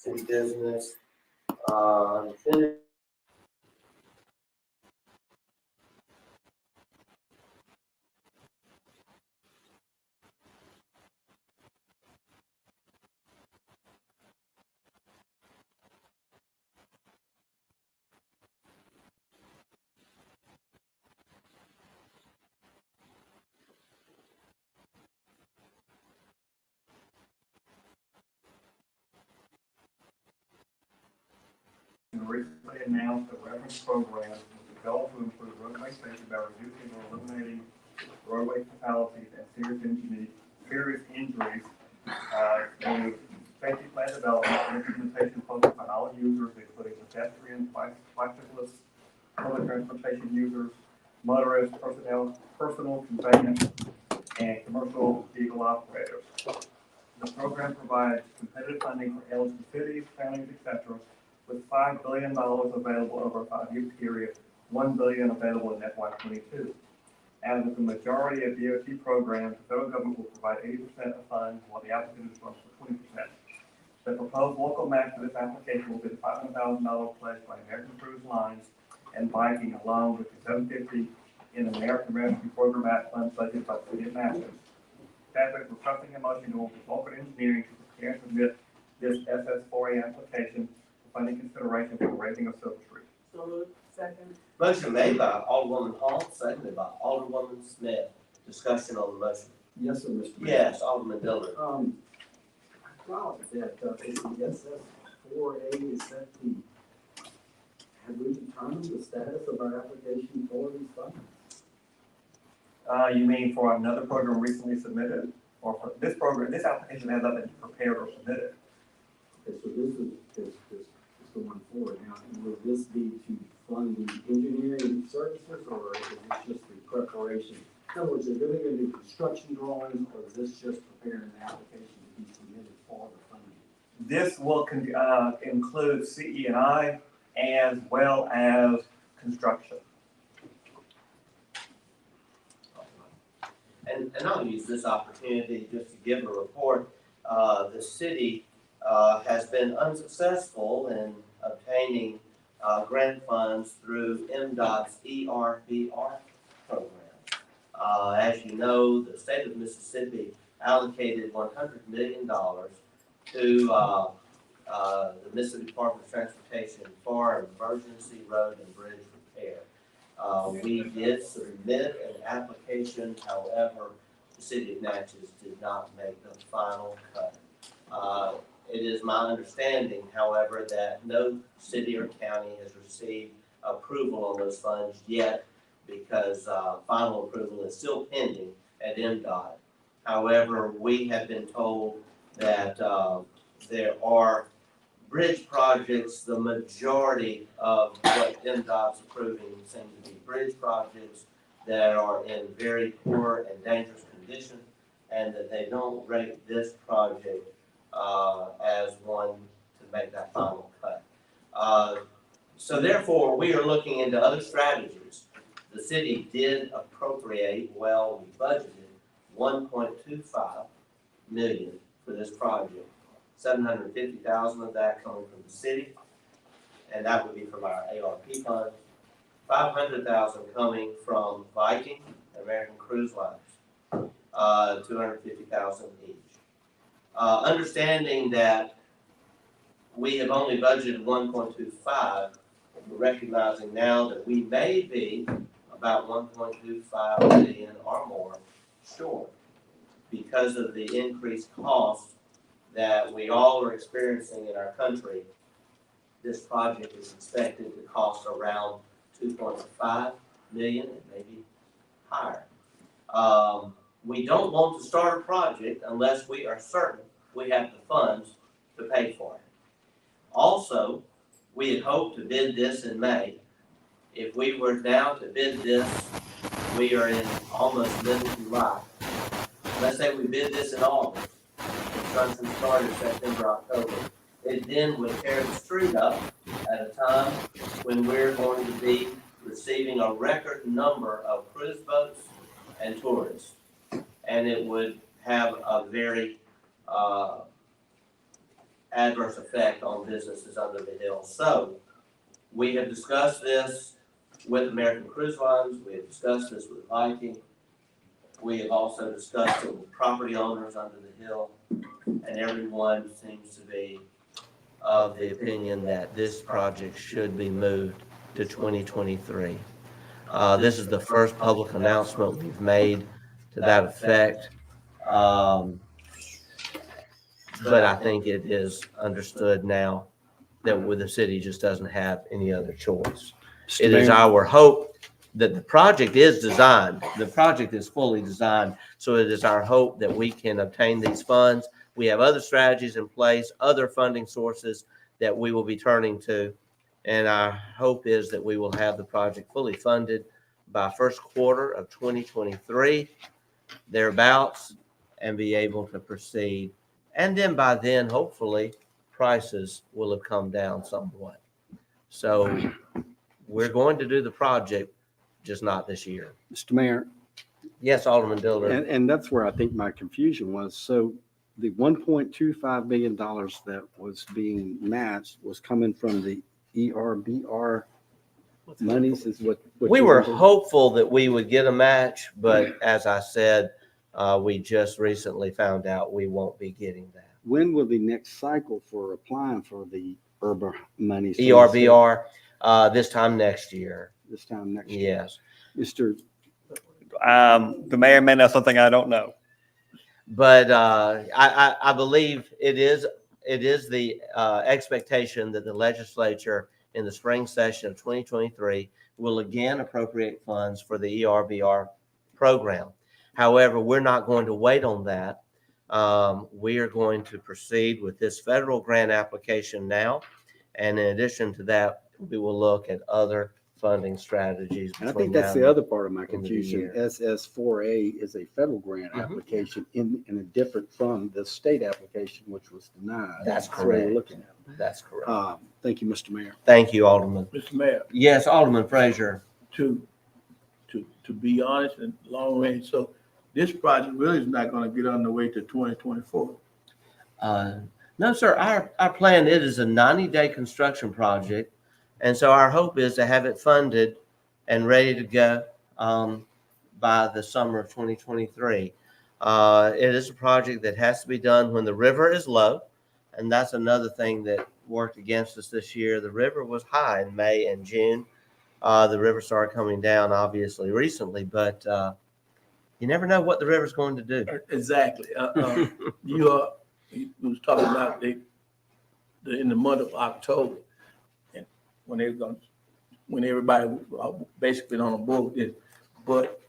city business. Recently announced a reference program was developed to improve roadway safety by reducing or eliminating roadway fatalities and serious injuries through safety plan development and implementation focused on all users, including pedestrians, bicyclists, public transportation users, motorists, personal conveyance, and commercial vehicle operators. The program provides competitive funding for eligible cities, counties, etc., with $5 billion available over a 5-year period, $1 billion available in FY22. As with the majority of DOT programs, the federal government will provide 80% of funds, while the applicant is responsible for 20%. The proposed local match for this application will be the $500,000 pledged by American Cruise Lines and Viking, along with the $750 in American Rescue Program Act funds budgeted by the city of Natchez. Staff is requesting a motion to move to Vulcan Engineering to prepare and submit this SS4A application for funding consideration for the raising of Silver Street. So moved. Second. Motion made by Alderwoman Hall, seconded by Alderwoman Smith. Discussion on the motion. Yes, sir, Mr. Mayor. Yes, Alderman Dillard. I thought that the SS4A is set to, have we determined the status of our application for these funds? You mean for another program recently submitted, or for this program? This application has not been prepared or submitted. Okay, so this is going forward now, and will this be to fund the engineering services, or is this just the preparation? In other words, are they going to do construction drawings, or is this just preparing the application to be submitted for the funding? This will include CE&I as well as construction. And I'll use this opportunity just to give a report. The city has been unsuccessful in obtaining grant funds through MDOT's ERBR program. As you know, the state of Mississippi allocated $100 million to the Mississippi Department of Transportation for emergency road and bridge repair. We did submit an application, however, the city of Natchez did not make the final cut. It is my understanding, however, that no city or county has received approval on those funds yet because final approval is still pending at MDOT. However, we have been told that there are bridge projects, the majority of what MDOT's approving seem to be bridge projects that are in very poor and dangerous condition, and that they don't rate this project as one to make that final cut. So therefore, we are looking into other strategies. The city did appropriate, well, we budgeted $1.25 million for this project. $750,000 of that coming from the city, and that would be from our ARP funds. $500,000 coming from Viking, American Cruise Lines, $250,000 each. Understanding that we have only budgeted 1.25, we're recognizing now that we may be about 1.25 million or more short because of the increased cost that we all are experiencing in our country. This project is expected to cost around 2.5 million, and maybe higher. We don't want to start a project unless we are certain we have the funds to pay for it. Also, we had hoped to bid this in May. If we were now to bid this, we are in almost mid-July. Let's say we bid this in August. Construction started September, October. It then would tear the street up at a time when we're going to be receiving a record number of cruise boats and tourists. And it would have a very adverse effect on businesses under the hill. So we have discussed this with American Cruise Lines, we have discussed this with Viking. We have also discussed it with property owners under the hill, and everyone seems to be of the opinion that this project should be moved to 2023. This is the first public announcement we've made to that effect. But I think it is understood now that the city just doesn't have any other choice. It is our hope that the project is designed, the project is fully designed, so it is our hope that we can obtain these funds. We have other strategies in place, other funding sources that we will be turning to, and our hope is that we will have the project fully funded by first quarter of 2023, thereabouts, and be able to proceed. And then by then, hopefully, prices will have come down somewhat. So we're going to do the project, just not this year. Mr. Mayor, Yes, Alderman Dillard. and that's where I think my confusion was. So the $1.25 million that was being matched was coming from the ERBR monies is what We you were thinking? hopeful that we would get a match, but as I said, we just recently found out we won't be getting that. When will the next cycle for applying for the ERBR monies? ERBR, this time next year. This time next year? Yes. Mr. The mayor may know something I don't know. But I believe it is the expectation that the legislature in the spring session of 2023 will again appropriate funds for the ERBR program. However, we're not going to wait on that. We are going to proceed with this federal grant application now. And in addition to that, we will look at other funding strategies. And I think that's the other part of my confusion. SS4A is a federal grant application in a different from the state application, which was denied. That's the way we're correct. looking at it. That's correct. Thank you, Mr. Mayor. Thank you, Alderman. Mr. Mayor, Yes, Alderman Frazier. to be honest and long range, so this project really is not gonna get underway to 2024. No, sir. Our plan, it is a 90-day construction project. And so our hope is to have it funded and ready to go by the summer of 2023. It is a project that has to be done when the river is low. And that's another thing that worked against us this year. The river was high in May and June. The river started coming down, obviously, recently. But you never know what the river's going to do. Exactly. You was talking about in the month of October, and when everybody was basically on a board with this, but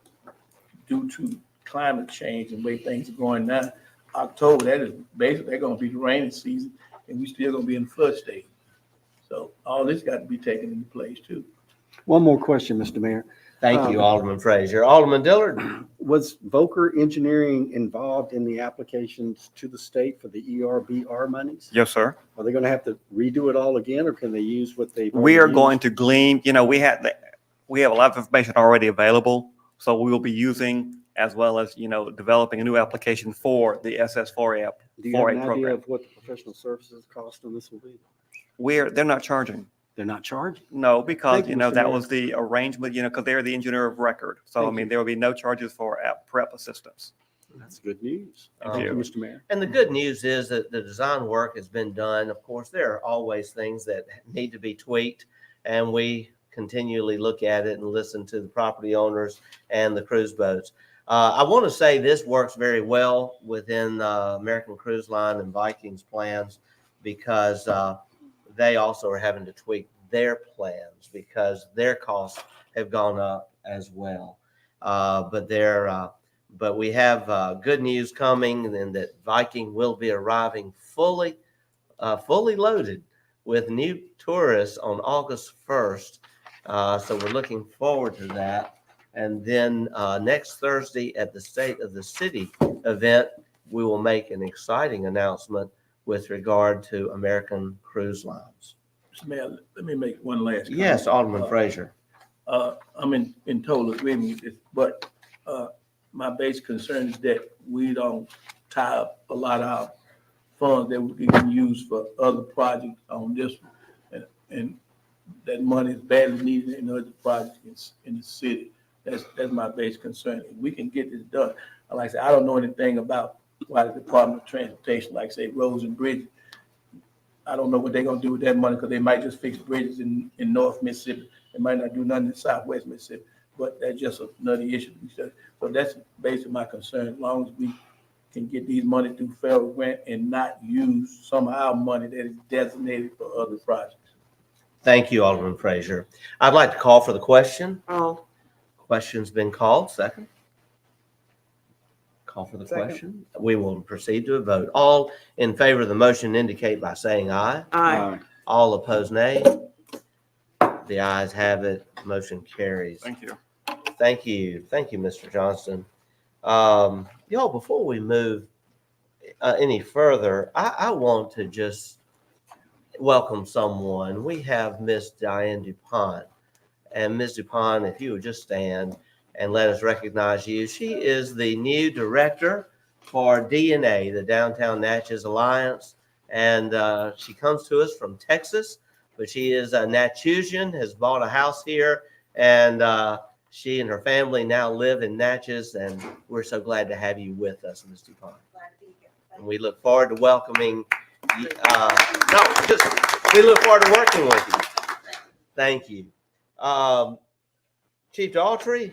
due to climate change and the way things are going now, October, that is basically going to be the rainy season, and we still going to be in flood state. So all this got to be taken into place too. One more question, Mr. Mayor. Thank you, Alderman Frazier. Alderman Dillard? Was Volker Engineering involved in the applications to the state for the ERBR monies? Yes, sir. Are they going to have to redo it all again, or can they use what they've We are already going used? to glean, we have a lot of information already available. So we will be using as well as, developing a new application for the SS4A app. Do you have an 4A idea program. of what the professional services cost on this will be? They're not charging. They're not charging? No, because, Thank you, Mr. that Mayor. was the arrangement, because they're the engineer of record. So, Thank you. there will be no charges for app prep assistance. That's good news. Thank Thank you, you. Mr. Mayor. And the good news is that the design work has been done. Of course, there are always things that need to be tweaked, and we continually look at it and listen to the property owners and the cruise boats. I want to say this works very well within American Cruise Line and Viking's plans, because they also are having to tweak their plans because their costs have gone up as well. But we have good news coming, and that Viking will be arriving fully loaded with new tourists on August 1st. So we're looking forward to that. And then next Thursday at the State of the City event, we will make an exciting announcement with regard to American Cruise Lines. Mr. Mayor, let me make one last comment. Yes, Alderman Frazier. I'm in total agreement with this, but my basic concern is that we don't tie up a lot of our funds that we can use for other projects on this one. And that money is badly needed in other projects in the city. That's my basic concern. If we can get this done, like I said, I don't know anything about why the Department of Transportation, like say roads and bridges. I don't know what they're gonna do with that money, because they might just fix bridges in North Mississippi. They might not do nothing in Southwest Mississippi, but that's just another issue. So that's basically my concern. As long as we can get these money through federal grant and not use some of our money that is designated for other projects. Thank you, Alderman Frazier. I'd like to call for the question. Question's been called. Second. Call for the question. We will proceed to a vote. All in favor of the motion indicate by saying aye. Aye. All opposed, nay. The ayes have it. Motion carries. Thank you. Thank you. Thank you, Mr. Johnston. Y'all, before we move any further, I want to just welcome someone. We have Miss Diane DuPont. And Ms. DuPont, if you would just stand and let us recognize you. She is the new director for DNA, the Downtown Natchez Alliance. And she comes to us from Texas, but she is a Natchezian, has bought a house here, and she and her family now live in Natchez, and we're so glad to have you with us, Ms. DuPont. Glad to be here. And we look forward to welcoming you. We look forward to working with you. Thank you. Chief Daughtry,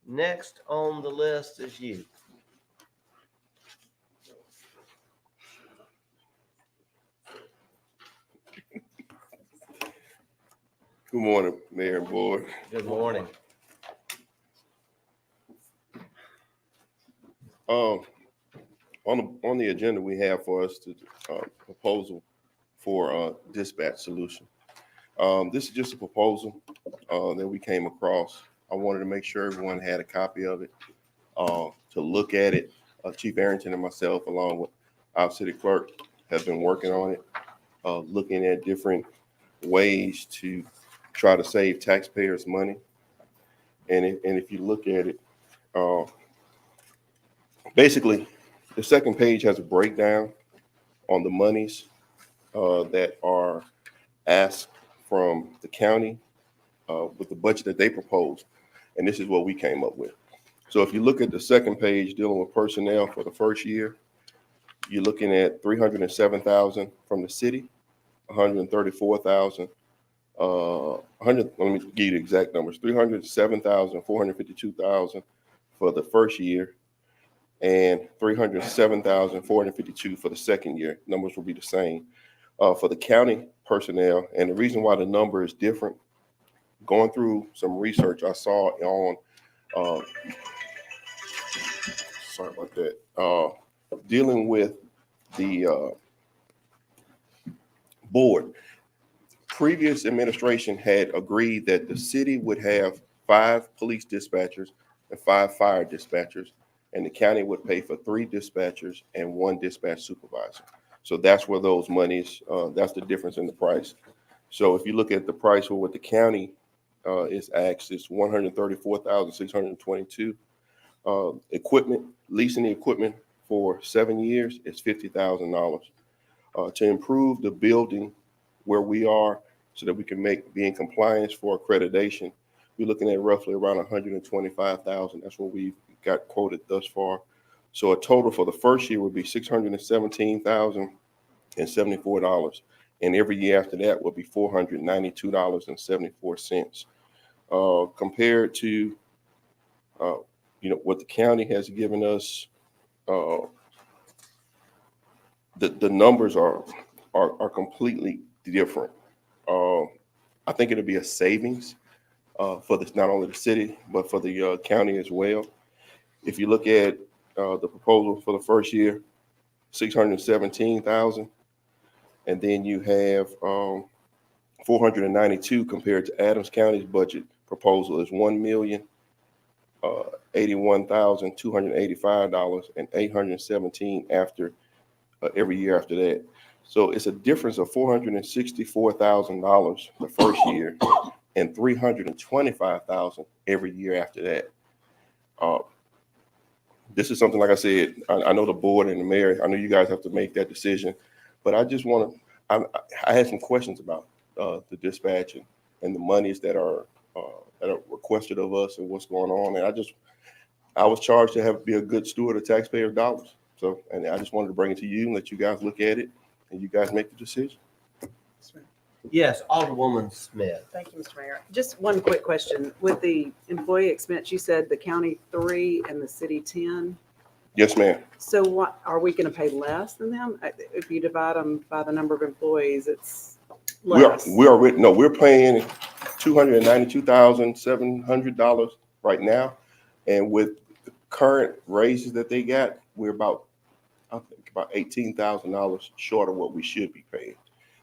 next on the list is you. Good morning, Mayor and Board. Good morning. On the agenda, we have for us to proposal for dispatch solution. This is just a proposal that we came across. I wanted to make sure everyone had a copy of it to look at it. Chief Arrington and myself, along with our city clerk, have been working on it, looking at different ways to try to save taxpayers money. And if you look at it, basically, the second page has a breakdown on the monies that are asked from the county with the budget that they proposed. And this is what we came up with. So if you look at the second page dealing with personnel for the first year, you're looking at $307,000 from the city, $134,000. Let me give you the exact numbers: $307,000, $452,000 for the first year, and $307,452 for the second year. Numbers will be the same for the county personnel. And the reason why the number is different, going through some research I saw on, sorry about that, dealing with the board. Previous administration had agreed that the city would have 5 police dispatchers and 5 fire dispatchers, and the county would pay for 3 dispatchers and 1 dispatch supervisor. So that's where those monies, that's the difference in the price. So if you look at the price for what the county is asked, it's $134,622. Equipment, leasing the equipment for 7 years is $50,000. To improve the building where we are so that we can be in compliance for accreditation, we're looking at roughly around $125,000. That's what we've got quoted thus far. So a total for the first year would be $617,074. And every year after that will be $492.74. Compared to, what the county has given us, the numbers are completely different. I think it'll be a savings for this, not only the city, but for the county as well. If you look at the proposal for the first year, $617,000, and then you have $492 compared to Adams County's budget proposal is $1,081,285 and $817 after every year after that. So it's a difference of $464,000 the first year and $325,000 every year after that. this is something, like I said, I know the board and the mayor, I know you guys have to make that decision, but I just want to, I had some questions about the dispatch and the monies that are requested of us and what's going on. And I was charged to be a good steward of taxpayer dollars. So, and I just wanted to bring it to you and let you guys look at it and you guys make the decision. Yes, Alderwoman Smith. Thank you, Mr. Mayor. Just one quick question. With the employee expense, you said the county 3 and the city 10. Yes, ma'am. So what, are we going to pay less than them? If you divide them by the number of employees, it's less. We're paying $292,700 right now. And with the current raises that they got, we're about, I think about $18,000 short of what we should be paying.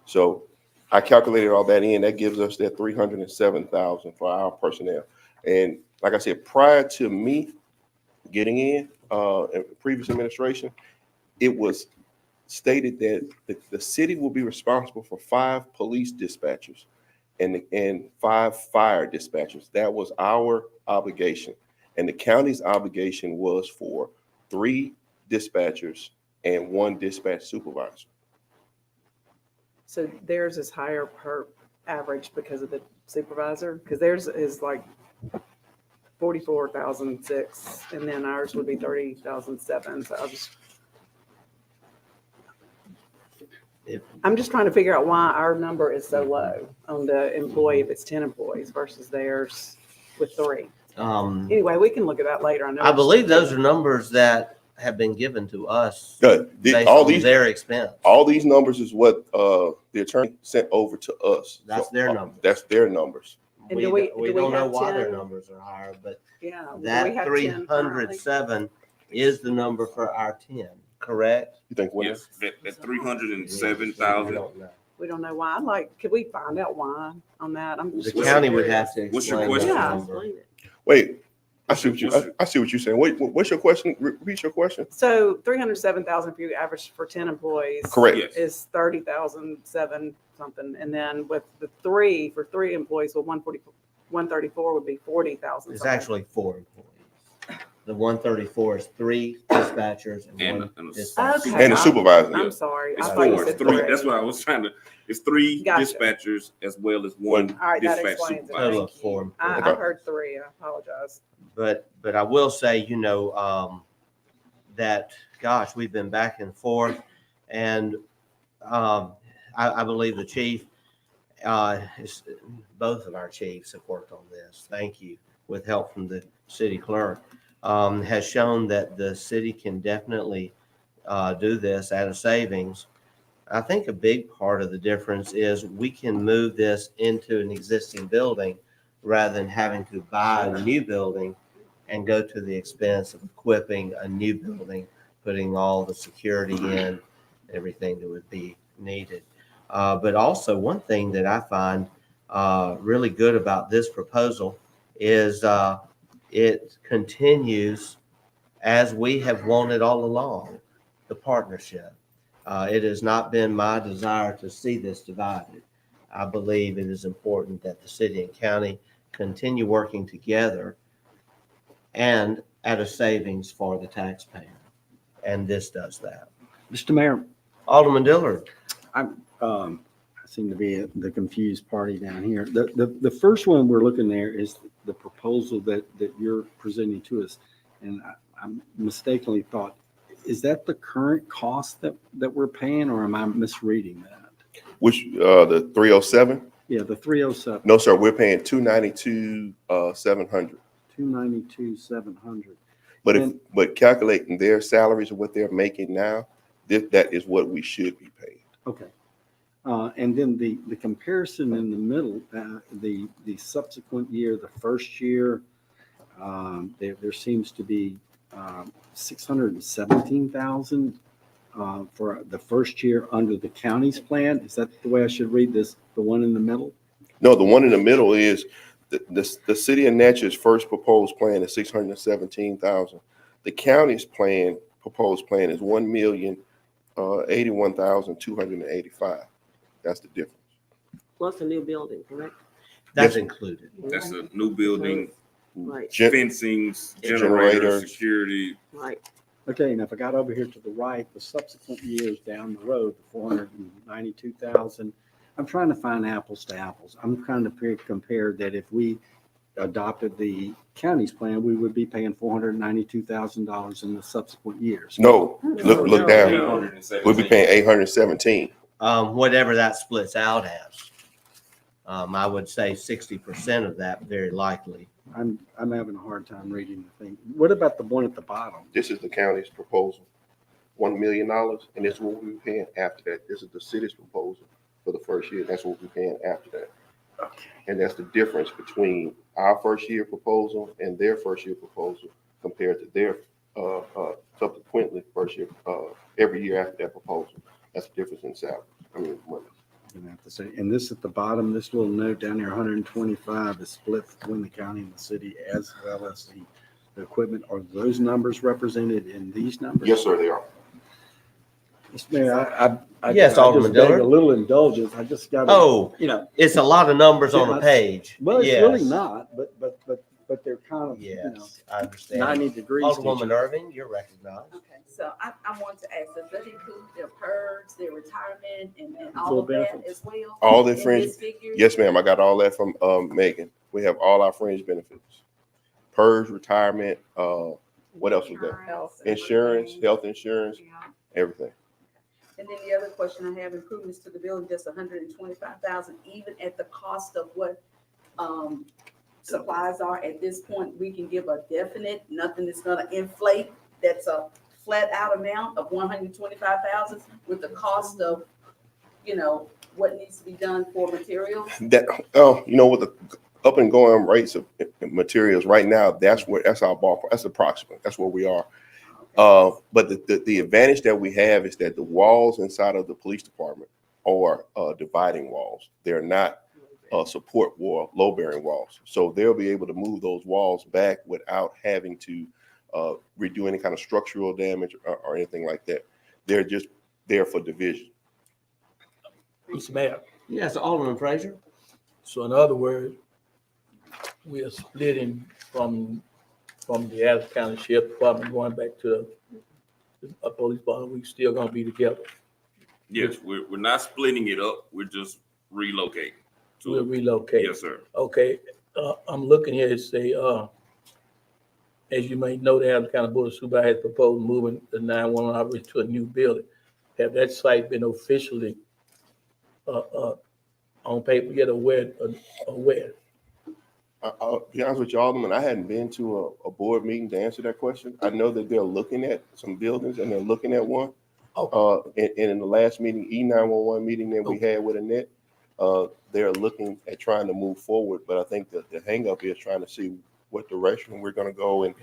So I calculated all that in, that gives us that $307,000 for our personnel. And like I said, prior to me getting in previous administration, it was stated that the city will be responsible for 5 police dispatchers and 5 fire dispatchers. That was our obligation. And the county's obligation was for 3 dispatchers and 1 dispatch supervisor. So theirs is higher per average because of the supervisor? Because theirs is like 44,006, and then ours would be 30,007. So I'm just trying to figure out why our number is so low on the employee if it's 10 employees versus theirs with 3. Anyway, we can look at that later. I believe those are numbers that have been given to us Good. based All on these, their expense. all these numbers is what the attorney sent over to us. That's So, their numbers. That's their numbers. And We do we don't know have why their 10? numbers are higher, but Yeah. do we that have 10 currently? 307 is the number for our 10, correct? You think what? Yes, that 307,000. We don't know. We don't know why. Could we find out why on that? I'm The just county would have to What's your explain that question? number. Wait, I see what you're saying. Wait, what's your question? Repeat your question. So 307,000 if you average for 10 employees. Correct. Yes. Is 30,007 something. And then with the 3 for 3 employees, well, 134 would be 40,000. It's actually 4 employees. The 134 is 3 dispatchers and And 1 a- dispatcher. Okay. And the supervisor. I'm sorry. It's I thought you 4, said it's 3. 3. That's what I was trying to, it's 3 Gotcha. dispatchers as well as 1 All right, that dispatch explains it. supervisor. Total of 4 employees. I heard 3. I apologize. But I will say, that, gosh, we've been back and forth, and I believe the chief, both of our chiefs have worked on this. Thank you, with help from the city clerk, has shown that the city can definitely do this at a savings. I think a big part of the difference is we can move this into an existing building rather than having to buy a new building and go to the expense of equipping a new building, putting all the security in, everything that would be needed. But also one thing that I find really good about this proposal is it continues as we have wanted all along, the partnership. It has not been my desire to see this divided. I believe it is important that the city and county continue working together and at a savings for the taxpayer. And this does that. Mr. Mayor, Alderman Dillard. I seem to be the confused party down here. The first one we're looking there is the proposal that you're presenting to us. And I mistakenly thought, is that the current cost that we're paying, or am I misreading that? Which, the 307? Yeah, the 307, No, sir, we're paying $292,700. 292,700. But calculating their salaries and what they're making now, that is what we should be paying. Okay. And then the comparison in the middle, the subsequent year, the first year, there seems to be 617,000 for the first year under the county's plan. Is that the way I should read this, the one in the middle? No, the one in the middle is the city of Natchez first proposed plan is 617,000. The county's proposed plan is 1,081,285. That's the difference. Plus a new building, correct? That's Yes. included. That's a new building Right, Generators. fencings, generators, security. right. Okay, now if I got over here to the right, the subsequent years down the road, the 492,000, I'm trying to find apples to apples. I'm trying to compare that if we adopted the county's plan, we would be paying $492,000 in the subsequent years. No, look down. No. We'll be paying 817. Whatever that splits out as. I would say 60% of that very likely. I'm having a hard time reading the thing. What about the one at the bottom? This is the county's proposal, $1 million, and this is what we'll be paying after that. This is the city's proposal for the first year. That's what we'll be paying after that. Okay. And that's the difference between our first year proposal and their first year proposal compared to their subsequently first year, every year after that proposal. That's the difference in salary. I mean, money. I'm gonna have to say, and this at the bottom, this little note down here, 125 is split between the county and the city as well as the equipment. Are those numbers represented in these numbers? Yes, sir, they are. Mr. Mayor, Yes, I Alderman just beg Dillard. a little indulgence. I just got to, Oh, you know, it's a lot of numbers on a page. well, it's Yes. really not, but they're kind of, you know, Yes, I understand. 90 degrees. to each Alderwoman other. Irving, you're recognized. Okay, so I want to ask, does that include their PERS, their retirement, and all Full of that benefits. as well? All the In fringe, this figure? yes, ma'am, I got all that from Megan. We have all our fringe benefits. PERS, retirement, what else was there? Health. Insurance, health insurance, Yeah. everything. And then the other question I have, improvements to the building, just 125,000, even at the cost of what supplies are at this point, we can give a definite, nothing that's gonna inflate, that's a flat out amount of 125,000 with the cost of, you know, what needs to be done for materials. That, you know, with the up and going rates of materials right now, that's our ballpark. That's approximate. That's where we are. But the advantage that we have is that the walls inside of the police department are dividing walls. They're not support wall, load bearing walls. So they'll be able to move those walls back without having to redo any kind of structural damage or anything like that. They're just there for division. Mr. Mayor, Yes, Alderman Frazier. so in other words, we are splitting from the Adams County Sheriff Department going back to a police department. We still gonna be together. Yes, we're not splitting it up. We're just relocating. We'll relocate. Yes, sir. Okay, I'm looking here to say, as you may know, the Adams County Board of Supervisors has proposed moving the 911 operation to a new building. Have that site been officially on paper yet, or where? I'll be honest with you, Alderman, I hadn't been to a board meeting to answer that question. I know that they're looking at some buildings and they're looking at one. And in the last meeting, E911 meeting that we had with Annette, they're looking at trying to move forward, but I think that the hangup is trying to see what direction we're gonna go and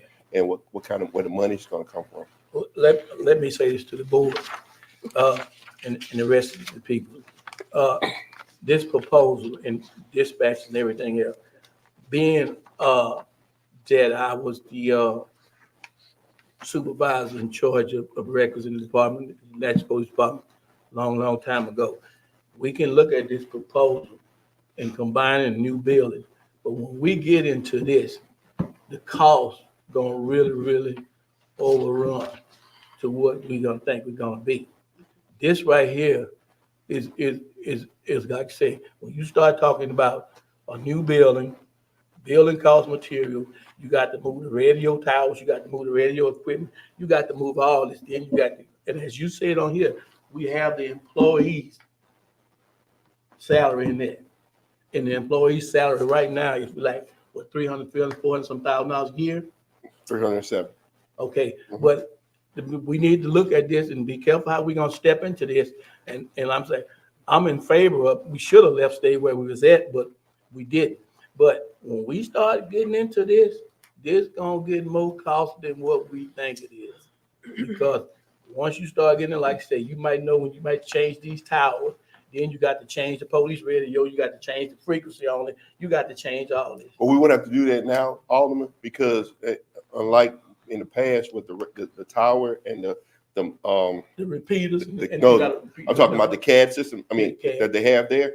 what kind of, where the money's gonna come from. Well, let me say this to the board, and the rest of the people. This proposal and dispatch and everything else, being that I was the supervisor in charge of records in the department, Natchez Police Department, long time ago. We can look at this proposal and combine a new building, but when we get into this, the cost gonna really overrun to what we gonna think we're gonna be. This right here is like I say, when you start talking about a new building cost material, you got to move the radio towers, you got to move the radio equipment, you got to move all this. Then you got to, and as you said on here, we have the employees' salary in there. And the employee's salary right now is like, what, 300, 400 some $1,000 a year? 307. Okay, but we need to look at this and be careful how we're gonna step into this. And I'm saying, I'm in favor of, we should have stayed where we was at, but we didn't. But when we start getting into this gonna get more cost than what we think it is. Because once you start getting, like I say, you might know when you might change these towers, then you got to change the police radio, you got to change the frequency on it, you got to change all this. But we wouldn't have to do that now, Alderman, because unlike in the past with the tower and The repeaters. I'm talking about the CAD system, CAD. that they have there,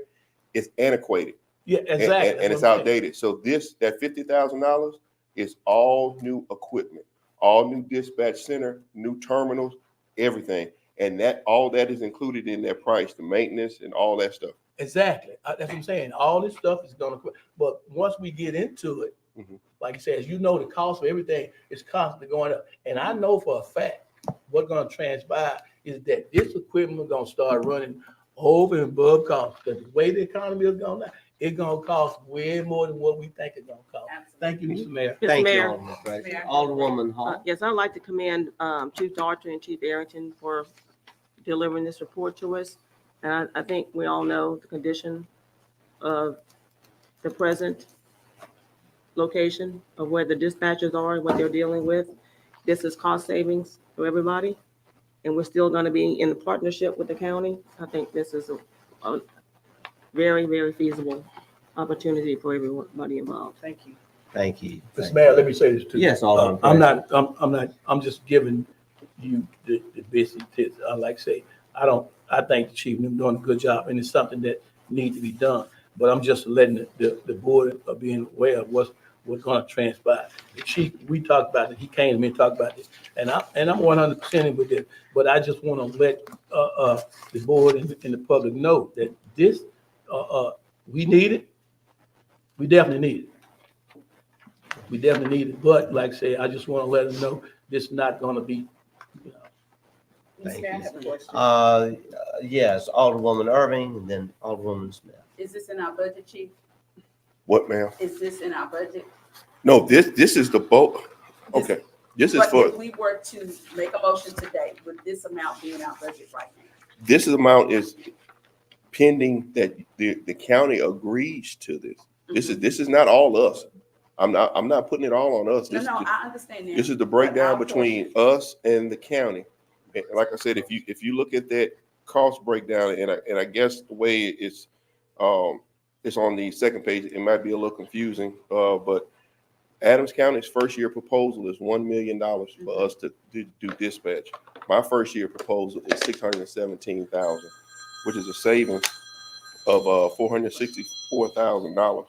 it's antiquated. Yeah, exactly. And it's outdated. So that $50,000 It's all new equipment, all new dispatch center, new terminals, everything. And all that is included in that price, the maintenance and all that stuff. Exactly. That's what I'm saying. All this stuff is gonna, but once we get into it, Mhm. like you said, as you know, the cost of everything is constantly going up. And I know for a fact, what's gonna transpire is that this equipment is gonna start running over and above cost. Because the way the economy is going now, it's gonna cost way more than what we think it's gonna cost. Thank you, Mr. Mayor. Mr. Thank you, Mayor. Alderman Fraser. Mayor. Alderwoman Hall. Yes, I'd like to commend Chief Daughtry and Chief Arrington for delivering this report to us. And I think we all know the condition of the present location of where the dispatchers are and what they're dealing with. This is cost savings for everybody, and we're still going to be in partnership with the county. I think this is a very, very feasible opportunity for everybody involved. Thank you. Thank you. Mr. Mayor, let me say this too. Yes, Alderman I'm just giving you the basic tips. I like to say, I think the chief and them doing a good job, and it's something that needs to be done. But I'm just letting the board of being aware of what's gonna transpire. The chief, we talked about it, he came to me and talked about this, and I'm 100% with it. But I just wanna let, the board and the public know that this, we need it. We definitely need it. We definitely need it, but like I say, I just want to let them know this is not going to be, you know. Thank Mr. Mayor, I you. have a question. Yes, Alderwoman Irving and then Alderwoman Smith. Is this in our budget, chief? What, ma'am? Is this in our budget? No, this is the bulk. Okay, this is But for, if we were to make a motion today, would this amount be in our budget right now? this amount is pending that the county agrees to this. This is not all us. I'm not putting it all on us. No, I understand that. This is the But breakdown our between portion- us and the county. And like I said, if you look at that cost breakdown, and I guess the way it's on the second page, it might be a little confusing, but Adams County's first year proposal is $1 million for us to do dispatch. My first year proposal is $617,000, which is a savings of $464,000.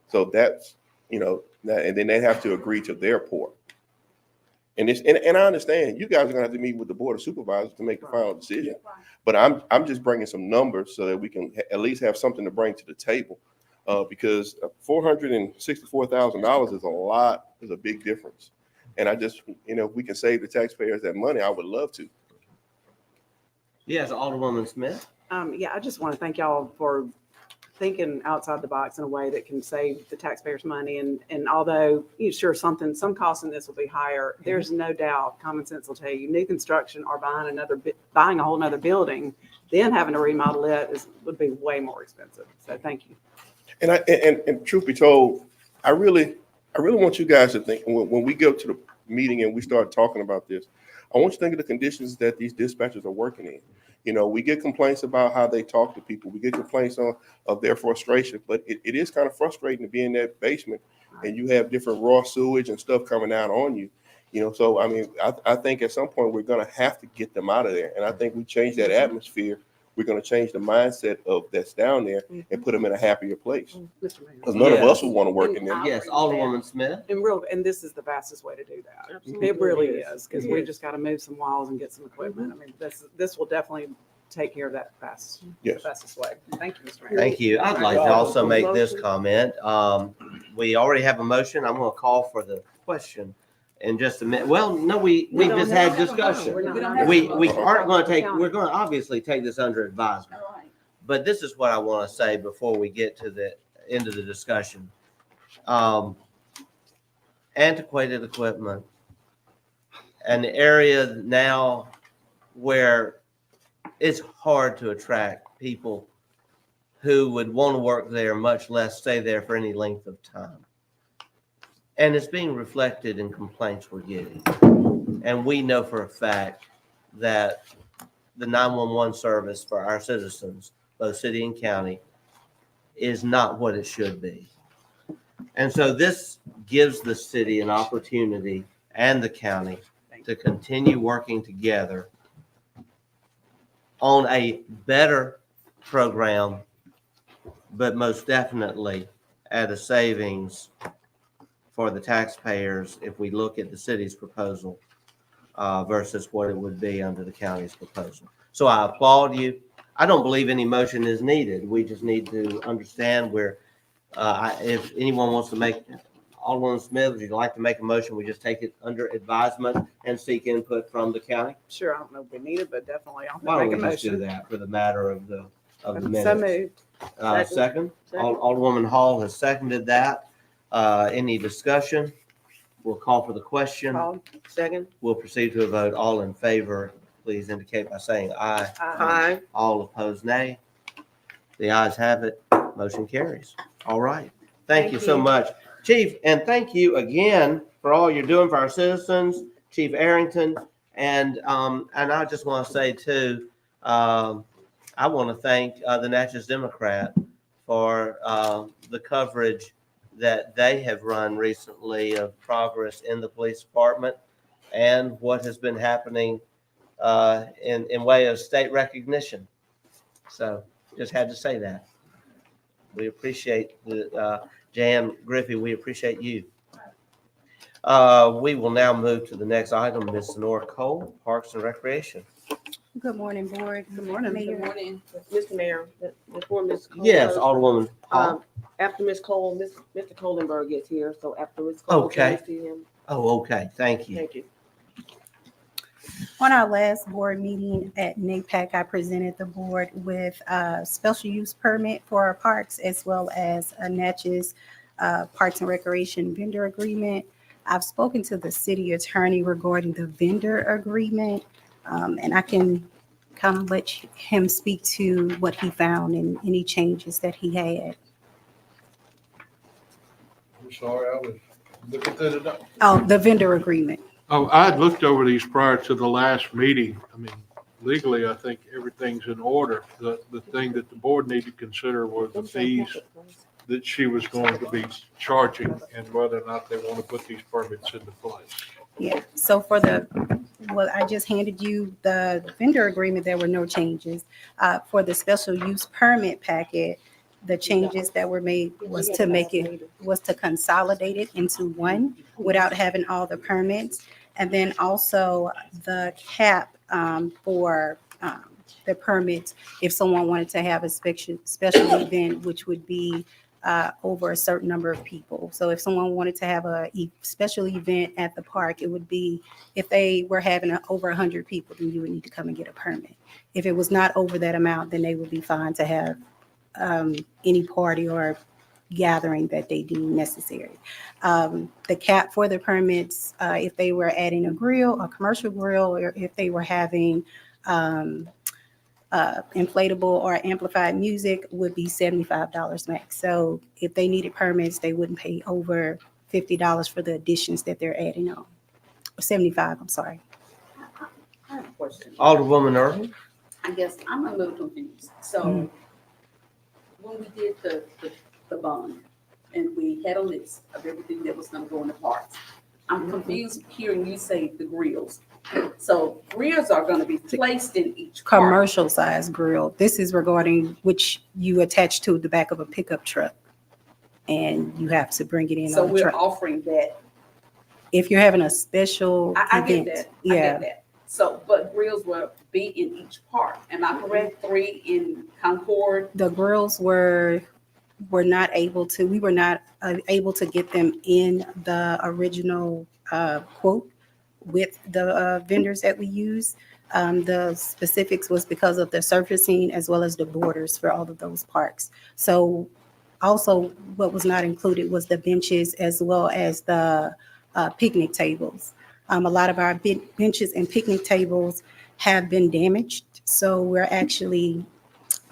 So that's, and then they have to agree to their port. And I understand you guys are gonna have to meet with the board of supervisors to make the final decision. But I'm just bringing some numbers so that we can at least have something to bring to the table. Because $464,000 is a big difference. And I just, if we can save the taxpayers that money, I would love to. Yes, Alderwoman Smith. Yeah, I just want to thank y'all for thinking outside the box in a way that can save the taxpayers money. And although sure some costs in this will be higher, there's no doubt common sense will tell you new construction or buying a whole nother building, then having to remodel it would be way more expensive. So thank you. And truth be told, I really want you guys to think when we go to the meeting and we start talking about this, I want you to think of the conditions that these dispatchers are working in. We get complaints about how they talk to people. We get complaints of their frustration, but it is kind of frustrating to be in that basement and you have different raw sewage and stuff coming out on you. So I mean, I think at some point we're going to have to get them out of there. And I think we change that atmosphere. We're going to change the mindset of that's down there and put them in a happier place. Mr. Mayor. Because none of Yes. us would want to work in there. Yes, Alderwoman Smith. And this is the fastest way to do that. Absolutely. It really is, because we It just got to move some walls and get some equipment. I mean, this will definitely take care of that Yes. fastest way. Thank you, Mr. Mayor. Thank you. I'd like to also make this comment. We already have a motion. I'm going to call for the question in just a minute. Well, no, we don't just have had to have a vote. discussion. We're not- We don't have We to- aren't going to we're going to obviously take this under advisement. All right. But this is what I want to say before we get to the end of the discussion. Antiquated equipment, an area now where it's hard to attract people who would want to work there, much less stay there for any length of time. And it's being reflected in complaints we're getting. And we know for a fact that the 911 service for our citizens, both city and county, is not what it should be. And so this gives the city an opportunity and the county to continue working together on a better program, but most definitely at a savings for the taxpayers if we look at the city's proposal versus what it would be under the county's proposal. So I applaud you. I don't believe any motion is needed. We just need to understand where, if anyone wants to make, Alderman Smith, would you like to make a motion? We just take it under advisement and seek input from the county? Sure, I don't know if we need it, but definitely Why I'll don't make a we just do motion. that for the matter of the So minutes? moved. Second, Second. Alderwoman Hall has seconded that. Any discussion? We'll call for the question. Called. Second. We'll proceed to a vote. All in favor, please indicate by saying aye. Aye. All opposed, nay. The ayes have it. Motion carries. All right. Thank you so much, Chief, and thank you again for all you're doing for our citizens, Chief Arrington. And I just want to say too, I want to thank the Natchez Democrat for the coverage that they have run recently of progress in the police department and what has been happening in way of state recognition. So just had to say that. We appreciate the Jan Griffey. We appreciate you. We will now move to the next item, Ms. Sonora Cole, Parks and Recreation. Good morning, Board. Good morning. Mayor. Good morning. Mr. Mayor, before Ms. Cole. Yes, goes, Alderwoman Hall. After Ms. Cole, Mr. Kohlenberg gets here, so after Ms. Cole. Okay. can we see him? Oh, okay. Thank you. Thank you. On our last board meeting at NAPAC, I presented the board with a special use permit for our parks as well as a Natchez Parks and Recreation vendor agreement. I've spoken to the city attorney regarding the vendor agreement, and I can kind of let him speak to what he found and any changes that he had. I'm sorry, I was looking through the doc- Oh, the vendor agreement. Oh, I had looked over these prior to the last meeting. I mean, legally, I think everything's in order. The thing that the board needed to consider were the fees that she was going to be charging and whether or not they want to put these permits into place. Yeah, so well, I just handed you the vendor agreement. There were no changes. For the special use permit packet, the changes that were made was to consolidate it into one without having all the permits. And then also the cap for the permits, if someone wanted to have a special event, which would be over a certain number of people. So if someone wanted to have a special event at the park, it would be, if they were having over 100 people, then you would need to come and get a permit. If it was not over that amount, then they would be fine to have any party or gathering that they deem necessary. The cap for the permits, if they were adding a grill, a commercial grill, or if they were having inflatable or amplified music, would be $75 max. So if they needed permits, they wouldn't pay over $50 for the additions that they're adding on. 75, I'm sorry. I have a question. Alderwoman Irving. I guess I'm a little confused. So when we did the bond and we had a list of everything that was gonna go in the parks, I'm confused hearing you say the grills. So grills are gonna be placed in each park. Commercial size grill. This is regarding which you attach to the back of a pickup truck. And you have to bring it in So on the we're truck. offering that. If you're having a special I get event. that. I Yeah, get that. So, but grills will be in each park. Am I correct? 3 in Concord? the grills were not able to, we were not able to get them in the original quote with the vendors that we use. The specifics was because of the surfacing as well as the borders for all of those parks. So also what was not included was the benches as well as the picnic tables. A lot of our benches and picnic tables have been damaged. So we're actually,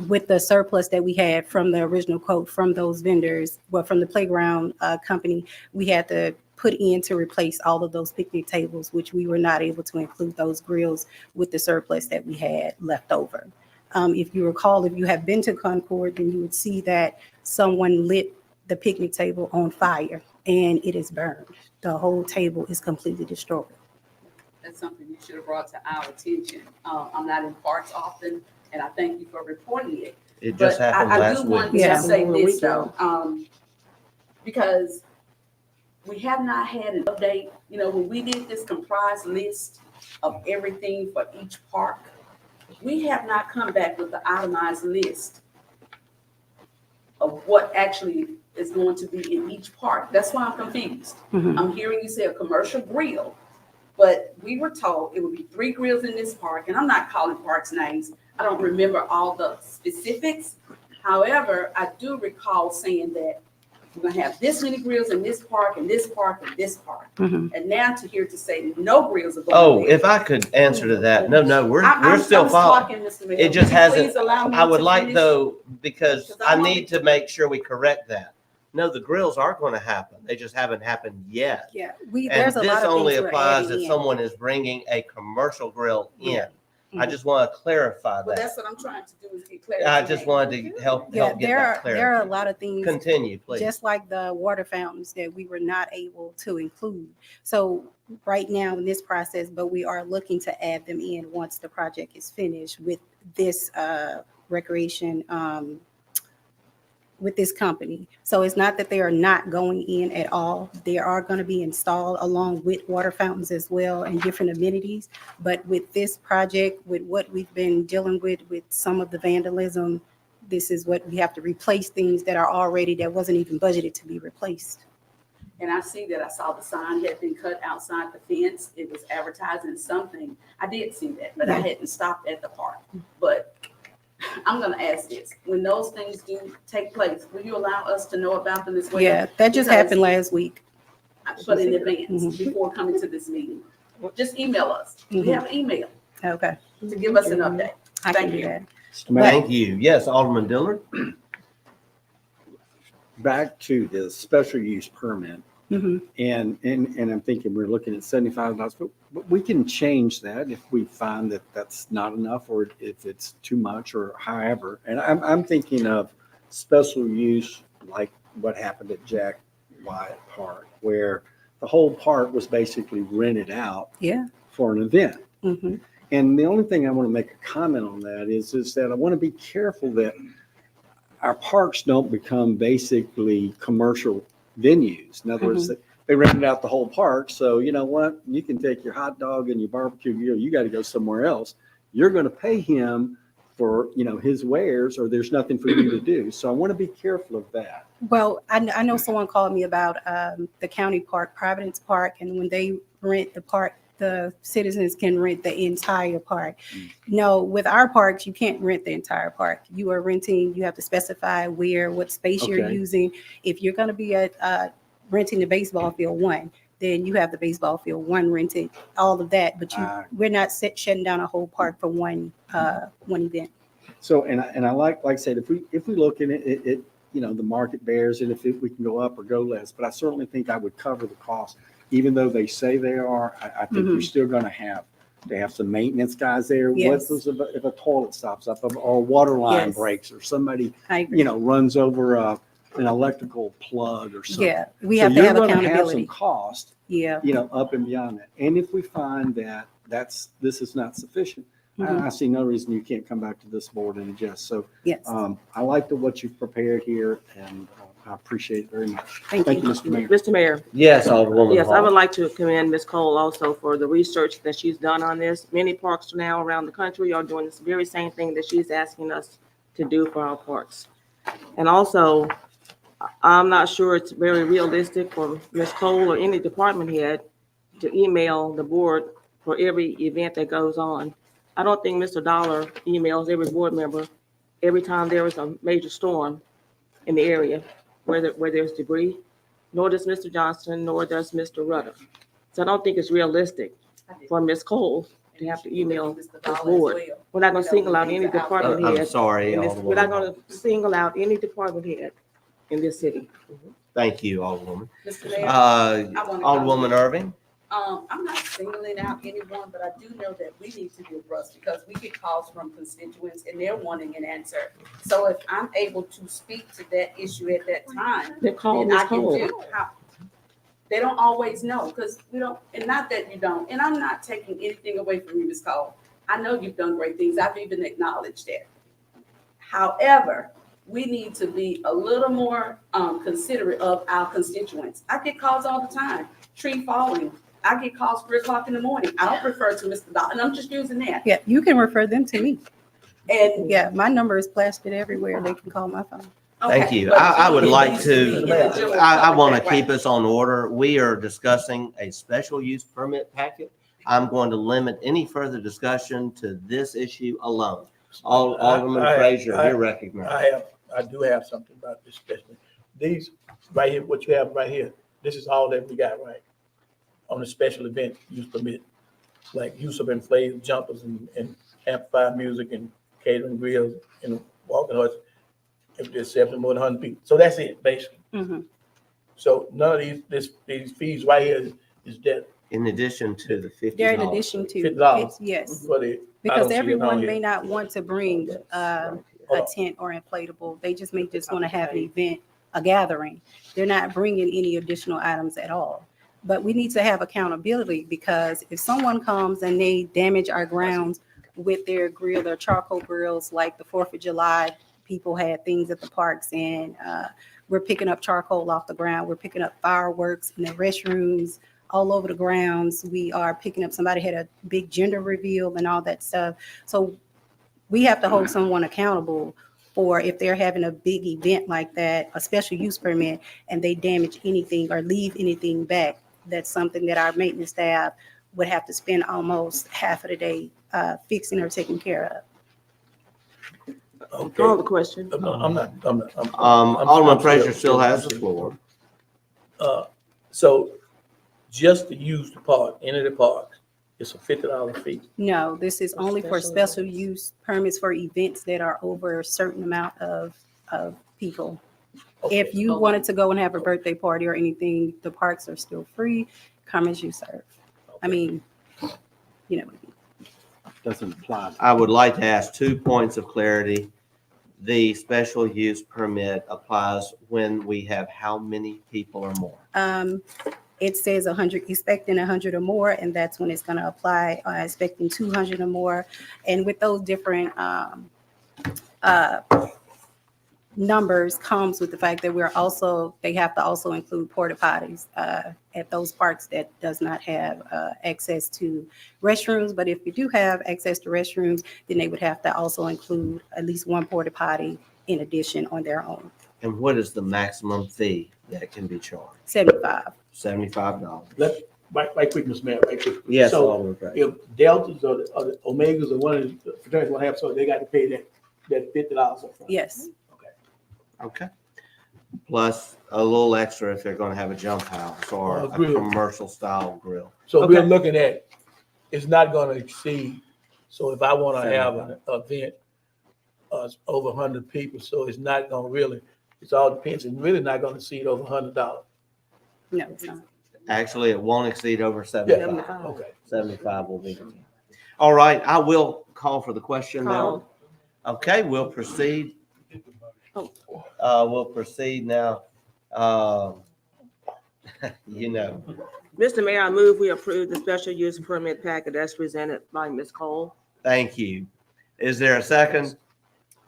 with the surplus that we had from the original quote from those vendors, well, from the playground company, we had to put in to replace all of those picnic tables, which we were not able to include those grills with the surplus that we had left over. If you recall, if you have been to Concord, then you would see that someone lit the picnic table on fire and it is burned. The whole table is completely destroyed. That's something you should have brought to our attention. I'm not in parks often, and I thank you for reporting it. It just But happened I last do week. want Yeah. to say A this week though, because we have not had an update. You know, when we did this comprised list of everything for each park, we have not come back with the itemized list of what actually is going to be in each park. That's why I'm confused. Mhm. I'm hearing you say a commercial grill, but we were told it would be 3 grills in this park, and I'm not calling parks names. I don't remember all the specifics. However, I do recall saying that we're gonna have this many grills in this park, and this park, and this park. Mhm. And now to hear to say no grills are going Oh, there. if I could answer to that, no, we're I'm still following. talking, Mr. Mayor. It just Would you hasn't, please allow me I would to like finish? though, because Because I I want need to make sure we correct that. No, the grills are going to happen. They just haven't happened yet. Yeah, And there's a lot this of only things we're applies adding if in. someone is bringing a commercial grill in. Yeah. I just want to clarify Well, that. that's what I'm trying to do is get clarity. I just wanted to help Yeah, get there that are a clarity. lot of things, Continue, please. just like the water fountains that we were not able to include. So right now in this process, but we are looking to add them in once the project is finished with this recreation, with this company. So it's not that they are not going in at all. They are going to be installed along with water fountains as well and different amenities. But with this project, with what we've been dealing with some of the vandalism, this is what we have to replace, things that are already, that wasn't even budgeted to be replaced. And I see that I saw the sign had been cut outside the fence. It was advertising something. I did see that, but I hadn't stopped at the park. But I'm gonna ask this, when those things do take place, will you allow us to know about them as well? Yeah, that just Because- happened last week. But in advance, Mhm. before coming to this meeting, just email us. We Mhm. have an email Okay, to give us an update. I Thank can do you. that. Mr. Mayor, Thank you. Yes, Alderman Dillard. back to the special use permit. Mhm. And I'm thinking we're looking at $75, but we can change that if we find that that's not enough, or if it's too much, or however. And I'm thinking of special use, like what happened at Jack Wyatt Park, where the whole park was basically rented out Yeah. for an event. Mhm. And the only thing I want to make a comment on that is that I want to be careful that our parks don't become basically commercial venues. In other words, they rented out the whole park. So you know what? You can take your hot dog and your barbecue grill. You got to go somewhere else. You're going to pay him for, his wares, or there's nothing for you to do. So I want to be careful of that. Well, I know someone called me about the county park, Providence Park, and when they rent the park, the citizens can rent the entire park. No, with our parks, you can't rent the entire park. You are renting, you have to specify where, what space you're Okay. using. If you're going to be renting the baseball field one, then you have the baseball field one rented, all of that. But we're not shutting down a whole park for one event. So, and I like I said, if we look at it, the market bears it, if we can go up or go less, but I certainly think I would cover the cost. Even though they say they are, I think you're still going to have some maintenance guys there. Yes. What if a toilet stops up, or a water line Yes. breaks, or somebody, I agree. runs over an electrical plug or something? Yeah, we So have to you're have gonna accountability. Have some cost, Yeah. up and beyond that. And if we find that this is not sufficient, I see no reason you can't come back to this board and adjust. So Yes. I like what you've prepared here, and I appreciate it very much. Thank you. Mr. Mayor. Mr. Mayor, Yes, Alderwoman yes, I would Hall. like to commend Ms. Cole also for the research that she's done on this. Many parks now around the country are doing this very same thing that she's asking us to do for our parks. And also, I'm not sure it's very realistic for Ms. Cole or any department head to email the board for every event that goes on. I don't think Mr. Dollar emails every board member every time there is a major storm in the area where there's debris, nor does Mr. Johnston, nor does Mr. Rutter. So I don't think it's realistic for Ms. Cole to have to email this board. We're not gonna single out any department I'm head. sorry, in this- We're not Alderwoman. gonna single out any department head in this city. Thank you, Alderwoman. Mr. Mayor, I wanna Alderwoman comment. Irving? I'm not singling out anyone, but I do know that we need to be abreast because we get calls from constituents and they're wanting an answer. So if I'm able to speak to that issue at that time, They call then Ms. I can Cole. do. They don't always know, because we don't, and not that you don't, and I'm not taking anything away from you, Ms. Cole. I know you've done great things. I've even acknowledged that. However, we need to be a little more considerate of our constituents. I get calls all the time, tree falling. I get calls 3 o'clock in the morning. I don't refer to Mr. Dot, and I'm just using that. Yeah, you can refer them to me. And Yeah, my number is plastered everywhere. They can call my phone. Thank okay, you. but I would it like needs be in the general I public want to that way. keep us on order. We are discussing a special use permit packet. I'm going to limit any further discussion to this issue alone. Alderman Frazier, you're recognized. I do have something about this special. These right here, what you have right here, this is all that we got, right? On the special event use permit, like use of inflatable jumpers and amplified music and catering grills and walking horses. If there's 7 more than 100 people. So that's it, basically. Mhm. So none of these fees right here is that In addition to the $50. They're in addition to, $50. yes, for the. I because don't see it on everyone here. may not want to bring a tent or inflatable. They just may just want to have an event, a gathering. They're not bringing any additional items at all. But we need to have accountability, because if someone comes and they damage our grounds with their grill, their charcoal grills, like the 4th of July, people had things at the parks, and we're picking up charcoal off the ground. We're picking up fireworks in the restrooms, all over the grounds. We are picking up, somebody had a big gender reveal and all that stuff. So we have to hold someone accountable for if they're having a big event like that, a special use permit, and they damage anything or leave anything back. That's something that our maintenance staff would have to spend almost half of the day fixing or taking care of. Okay. Call the question. I'm not. Alderman Frazier still has the floor. So just to use the park, any of the parks, it's a $50 fee. No, this is only for special use permits for events that are over a certain amount of people. If you wanted to go and have a birthday party or anything, the parks are still free. Come as you serve. I mean, you know. Doesn't apply. I would like to ask 2 points of clarity. The special use permit applies when we have how many people or more? It says 100, expecting 100 or more, and that's when it's going to apply, expecting 200 or more. And with those different numbers comes with the fact that they have to also include porta potties at those parks that does not have access to restrooms. But if you do have access to restrooms, then they would have to also include at least one porta potty in addition on their own. And what is the maximum fee that can be charged? $75. $75. Right quick, Ms. Mayor, right quick. Yes, So Alderman Frazier. if Deltas or the Omegas or one of the fraternities want to have, so they got to pay that $50 up front. Yes. Okay. Plus a little extra if they're going to have a jump house or a Grill. commercial style grill. So we're Okay. looking at, it's not going to exceed, so if I want to have an event, over 100 people, so it's not going to really, it's all depends, it's really not going to exceed over $100. No, it's not. Actually, it won't exceed over Yeah, 75. okay. 75 will be. All right, I will call for the question now. Call. Okay, we'll proceed. We'll proceed now. Mr. Mayor, I move we approve the special use permit packet as presented by Ms. Cole. Thank you. Is there a second?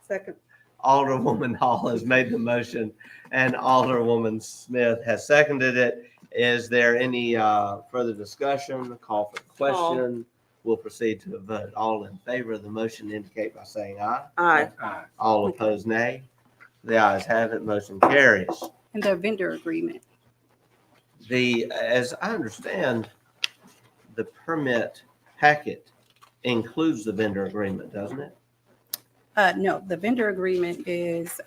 Second. Alderwoman Hall has made the motion and Alderwoman Smith has seconded it. Is there any further discussion? Call for the question. We'll proceed to a vote. All in favor of the motion indicate by saying aye. Aye. All opposed, nay. The ayes have it. Motion carries. And their vendor agreement. As I understand, the permit packet includes the vendor agreement, doesn't it? No, the vendor agreement is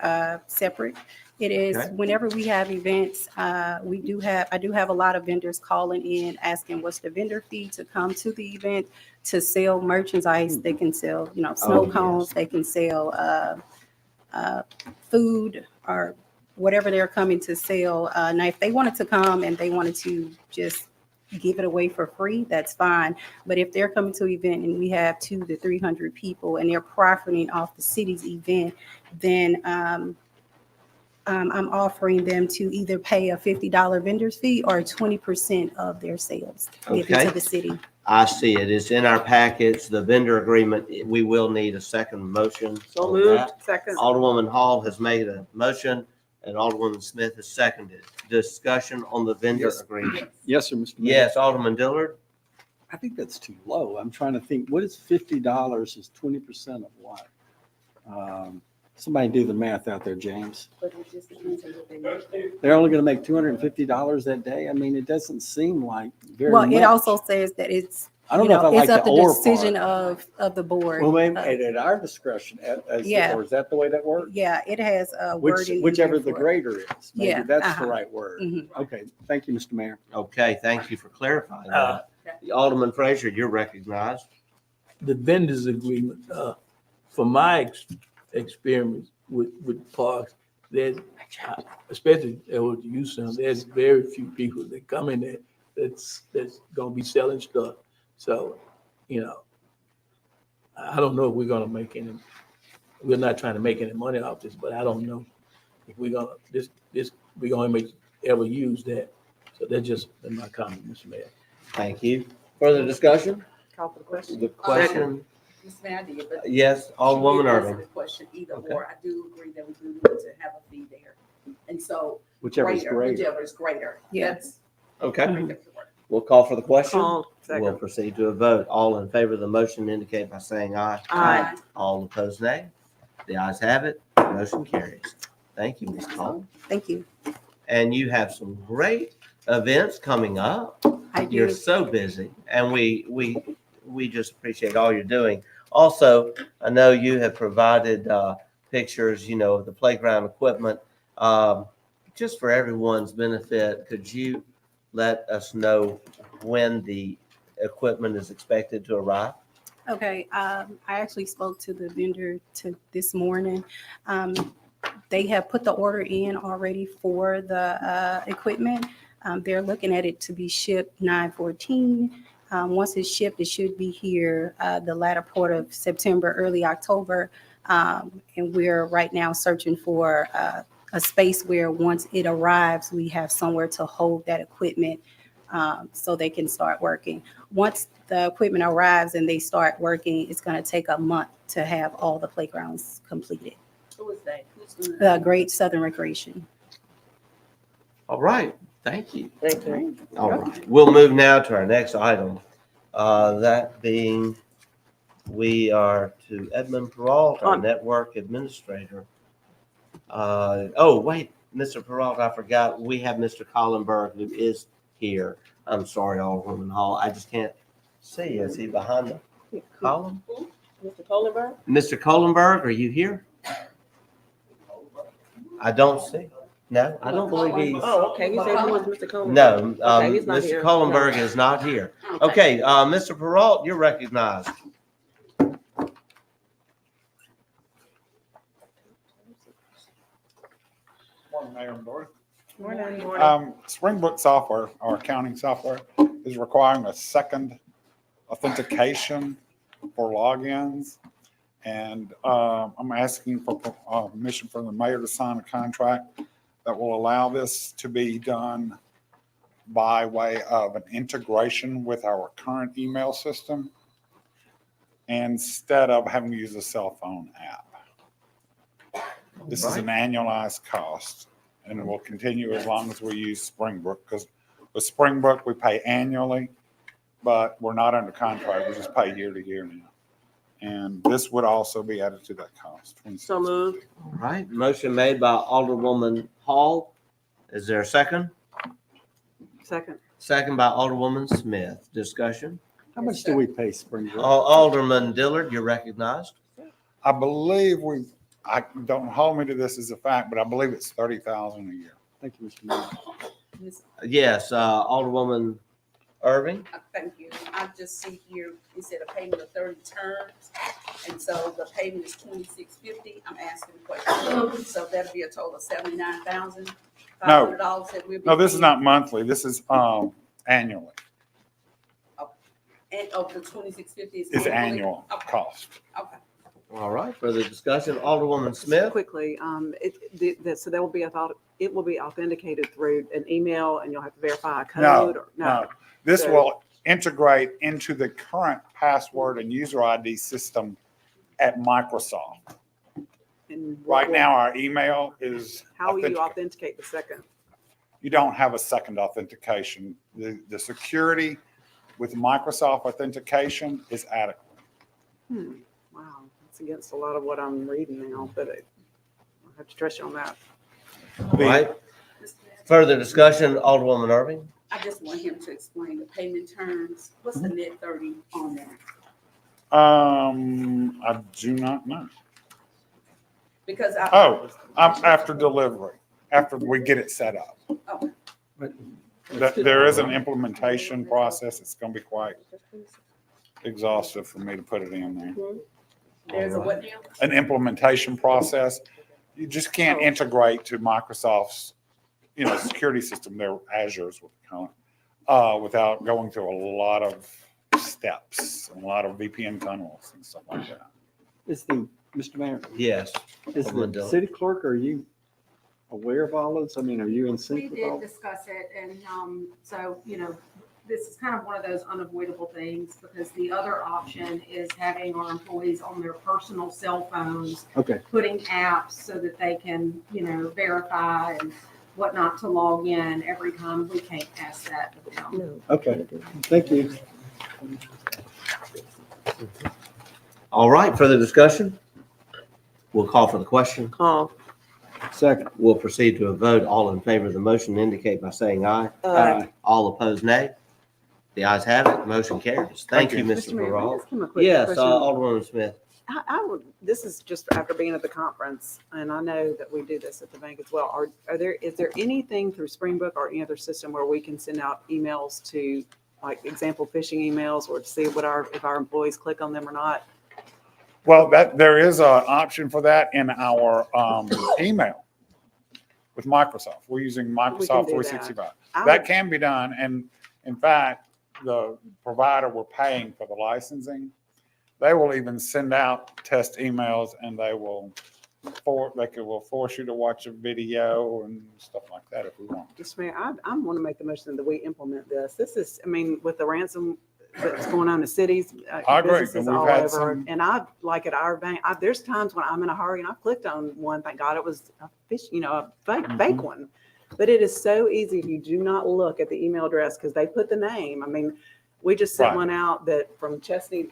separate. It is Okay. whenever we have events, I do have a lot of vendors calling in, asking what's the vendor fee to come to the event, to sell merchandise. They can sell, snow yes. cones, they can sell food or whatever they're coming to sell. Now, if they wanted to come and they wanted to just give it away for free, that's fine. But if they're coming to an event and we have 200 to 300 people and they're profiting off the city's event, then I'm offering them to either pay a $50 vendor's fee or 20% of their sales given Okay. to the city. I see it. It's in our packets, the vendor agreement. We will need a second motion. So on moved. that. Second. Alderwoman Hall has made a motion and Alderwoman Smith has seconded. Discussion on the vendor Yes. agreement. Yes, sir, Mr. Mayor. Yes, Alderman Dillard? I think that's too low. I'm trying to think, what is $50 is 20% of what? Somebody do the math out there, James. But it just depends on what they make. They're only gonna make $250 that day? I mean, it doesn't seem like very Well, much. it also says that it's, I don't you know if I know, like it's up the to or decision part. of the board. Well, maybe at our discretion, Yeah. or is that the way that works? Yeah, it has wording. in Whichever there the for it. grader is. Maybe Yeah, that's the uh-huh. right word. Mhm. Okay, thank you, Mr. Mayor. Okay, thank you for clarifying that. Alderman Frazier, you're recognized. The vendors agreement, from my experience with parks, there's, especially with the youth center, there's very few people that come in there that's gonna be selling stuff. So, you know, I don't know if we're gonna make any, we're not trying to make any money off this, but I don't know if we're gonna, we're gonna ever use that. So that's just my comment, Mr. Mayor. Thank you. Further discussion? Call for the question. The question, Ms. Mayor, I did, but. yes, Alderwoman She did answer Irving. the question either Okay. or. I do agree that we do need to have a fee there. And so Whichever is greater. whichever is greater. Yeah. That's- Okay, we'll call for the question. Called. We'll Second. proceed to a vote. All in favor of the motion indicate by saying aye. Aye. All opposed, nay. The ayes have it. Motion carries. Thank you, Ms. Cole. Thank you. And you have some great events coming up. I You're do. so busy, and we just appreciate all you're doing. Also, I know you have provided pictures, of the playground equipment. Just for everyone's benefit, could you let us know when the equipment is expected to arrive? Okay, I actually spoke to the vendor this morning. They have put the order in already for the equipment. They're looking at it to be shipped 9/14. Once it's shipped, it should be here the latter part of September, early October. And we're right now searching for a space where once it arrives, we have somewhere to hold that equipment so they can start working. Once the equipment arrives and they start working, it's going to take a month to have all the playgrounds completed. Who is that? Who's doing The that? Great Southern Recreation. All right, thank you. Thank you. All right, we'll move now to our next item. That being, we are to Edmund Peralta, our network administrator. Oh, wait, Mr. Peralta, I forgot, we have Mr. Collenberg who is here. I'm sorry, Alderwoman Hall, I just can't see. Is he behind the column? Mr. Kohlenberg? Mr. Collenberg, are you here? I don't see. No, I don't believe he's. Oh, okay. You said he was Mr. Kohlenberg. No, Okay, he's not Mr. here. Collenberg is not here. Okay, Mr. Peralta, you're recognized. Morning, Mayor and Board. Morning. Springbrook software, our accounting software, is requiring a second authentication for logins. And I'm asking for permission from the mayor to sign a contract that will allow this to be done by way of an integration with our current email system instead of having to use a cell phone app. This is an annualized cost, and it will continue as long as we use Springbrook, because with Springbrook, we pay annually, but we're not under contract. We just pay year to year now. And this would also be added to that cost. So moved. All right, motion made by Alderwoman Hall. Is there a second? Second. Second by Alderwoman Smith. Discussion? How much do we pay Springbrook? Alderman Dillard, you're recognized. I believe I don't hold me to this as a fact, but I believe it's $30,000 a year. Thank you, Mr. Mayor. Yes, Alderwoman Irving. Thank you. I just see here, it said a payment of 30 terms. And so the payment is $26.50. I'm asking the question. So that'll be a total of $79,500 that we'll be. No, this is paying. not monthly. This is annually. And of the $26.50 is. It's annually? annual Okay, cost. okay. All right, further discussion. Alderwoman Smith. Quickly, so there will be it will be authenticated through an email and you'll have to verify a code or No. This will integrate into the current password and user ID system at Microsoft. And Right now, our email is how will you authenticated. authenticate the second? You don't have a second authentication. The security with Microsoft authentication is adequate. Wow, that's against a lot of what I'm reading now, but I have to trust you on that. All right. Further discussion, Alderwoman Irving? I just want him to explain the payment terms. What's the net 30 on that? I do not know. Because After delivery, after we get it set up. Oh. There is an implementation process. It's going to be quite exhaustive for me to put it in there. There's a what now? An implementation process. You just can't integrate to Microsoft's, security system, their Azure's what we call it, without going through a lot of steps, and a lot of VPN tunnels and stuff like that. Mr. Mayor, Yes. is the city clerk, are you aware of all this? I mean, are you in We sync with all? did discuss it, and so, this is kind of one of those unavoidable things, because the other option is having our employees on their personal cell phones, Okay, putting apps so that they can, verify and whatnot to log in every time. We can't ask that of them. No. okay. Thank you. All right, further discussion? We'll call for the question. Call. Second. We'll proceed to a vote. All in favor of the motion indicate by saying aye. Aye. All opposed, nay. The ayes have it. Motion carries. Thank you, Mr. Mr. Mayor, may I Burrell. ask him a quick Yes, question? Alderwoman Smith. I would, this is just after being at the conference, and I know that we do this at the bank as well. Is there anything through Springbrook or any other system where we can send out emails to, like, example phishing emails, or to see if our employees click on them or not? Well, there is an option for that in our email with Microsoft. We're using Microsoft do 365. I That would- can be done, and in fact, the provider we're paying for the licensing, they will even send out test emails, and they will force you to watch a video and stuff like that if we want. Mr. Mayor, I want to make the motion that we implement this. This is, with the ransom that's going on in cities. I agree, Businesses and we've all had over. some- And I, like at our bank, there's times when I'm in a hurry and I clicked on one, thank God it was a fake one. But it is so easy if you do not look at the email address, because they put the name. We just sent Right. one out that from Chesney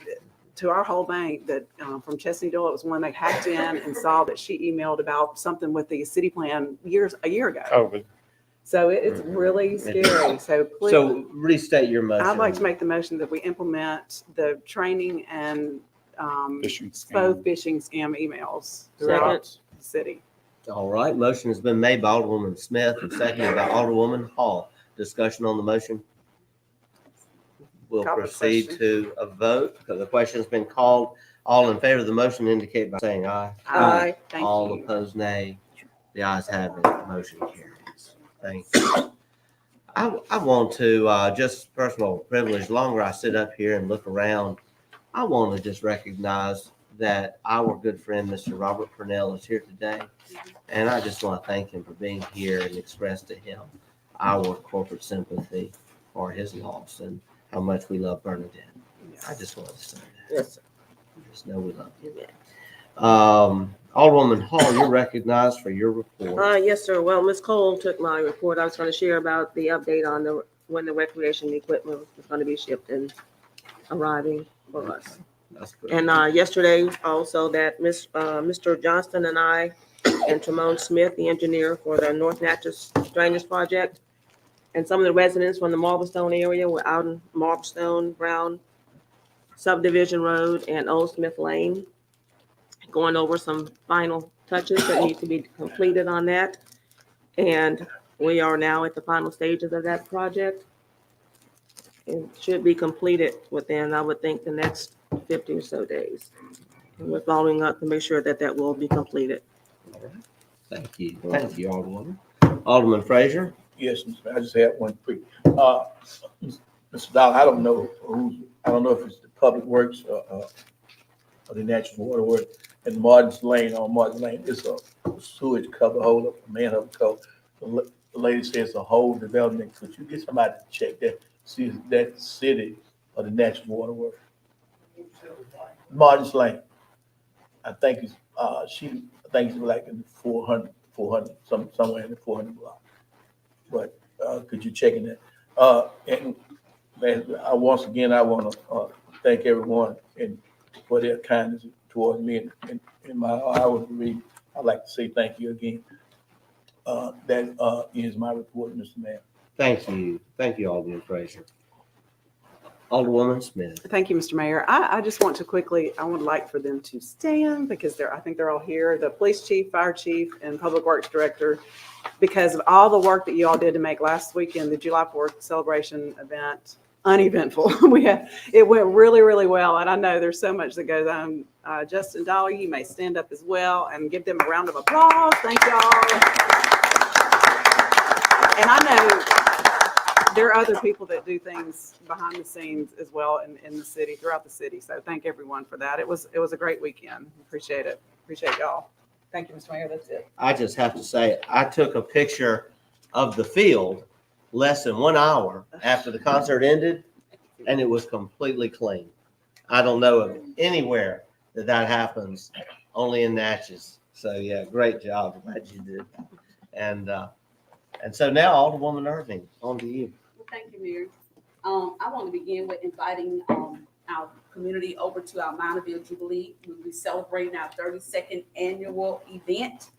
to our whole bank, that from Chesney Dole, it was one they hacked in and saw that she emailed about something with the city plan a year ago. COVID. So it's really scary. So please. So restate your motion. I'd like to make the motion that we implement the training and Phishing scam. faux phishing scam emails throughout the city. All right, motion has been made by Alderwoman Smith and seconded by Alderwoman Hall. Discussion on the motion? We'll Call the proceed question. to a vote because the question has been called. All in favor of the motion indicate by saying aye. Aye. Thank All you. opposed, nay. The ayes have it. Motion carries. Thank you. I want to, just personal privilege, the longer I sit up here and look around, I want to just recognize that our good friend, Mr. Robert Purnell, is here today. And I just want to thank him for being here and express to him our corporate sympathy for his loss and how much we love Bernadette. I just want to say that. Yes, sir. Just know we love you. Alderwoman Hall, you're recognized for your report. Yes, sir. Well, Ms. Cole took my report. I was going to share about the update on when the recreation equipment is going to be shipped and arriving for us. That's good. And yesterday also that Mr. Johnston and I and Tremone Smith, the engineer for the North Natchez Drainage Project, and some of the residents from the Marblestone area were out in Marblestone, Brown Subdivision Road, and Old Smith Lane, going over some final touches that need to be completed on that. And we are now at the final stages of that project. It should be completed within, I would think, the next 50 or so days. And we're following up to make sure that that will be completed. Thank you. Thank you, Alderwoman. Alderman Frazier? Yes, Mr. I just had one quick. Mr. Dollar, I don't know if it's the Public Works or the Natural Water Works and Martin's Lane. On Martin's Lane, it's a sewage cover holder, manhole cover. The lady says a whole development. Could you get somebody to check that? see that city of the Natchez Water Works. Martin Lane. I think it's, I think it's like in the 400, somewhere in the 400 block. But, could you check in that? And man, once again, I want to, thank everyone and for their kindness towards me and in my hour to read. I'd like to say thank you again. That is my report, Mr. Mayor. Thank you. Thank you, Alderman Fraser. Alderwoman Smith. Thank you, Mr. Mayor. I just want to quickly, I would like for them to stand because I think they're all here, the police chief, fire chief, and public works director, because of all the work that you all did to make last weekend, the July 4th celebration event, uneventful. It went really, really well. And I know there's so much that goes on. Justin Dolly, you may stand up as well and give them a round of applause. Thank y'all. And I know there are other people that do things behind the scenes as well in the city, throughout the city. So thank everyone for that. It was a great weekend. Appreciate it. Appreciate y'all. Thank you, Mr. Mayor. That's it. I just have to say, I took a picture of the field less than 1 hour after the concert ended, and it was completely clean. I don't know of anywhere that happens, only in Natchez. So yeah, great job. Glad you did. And so now, Alderwoman Irving, on to you. Well, thank you, Mayor. I want to begin with inviting our community over to our Minorville Jubilee. We'll be celebrating our 32nd annual event.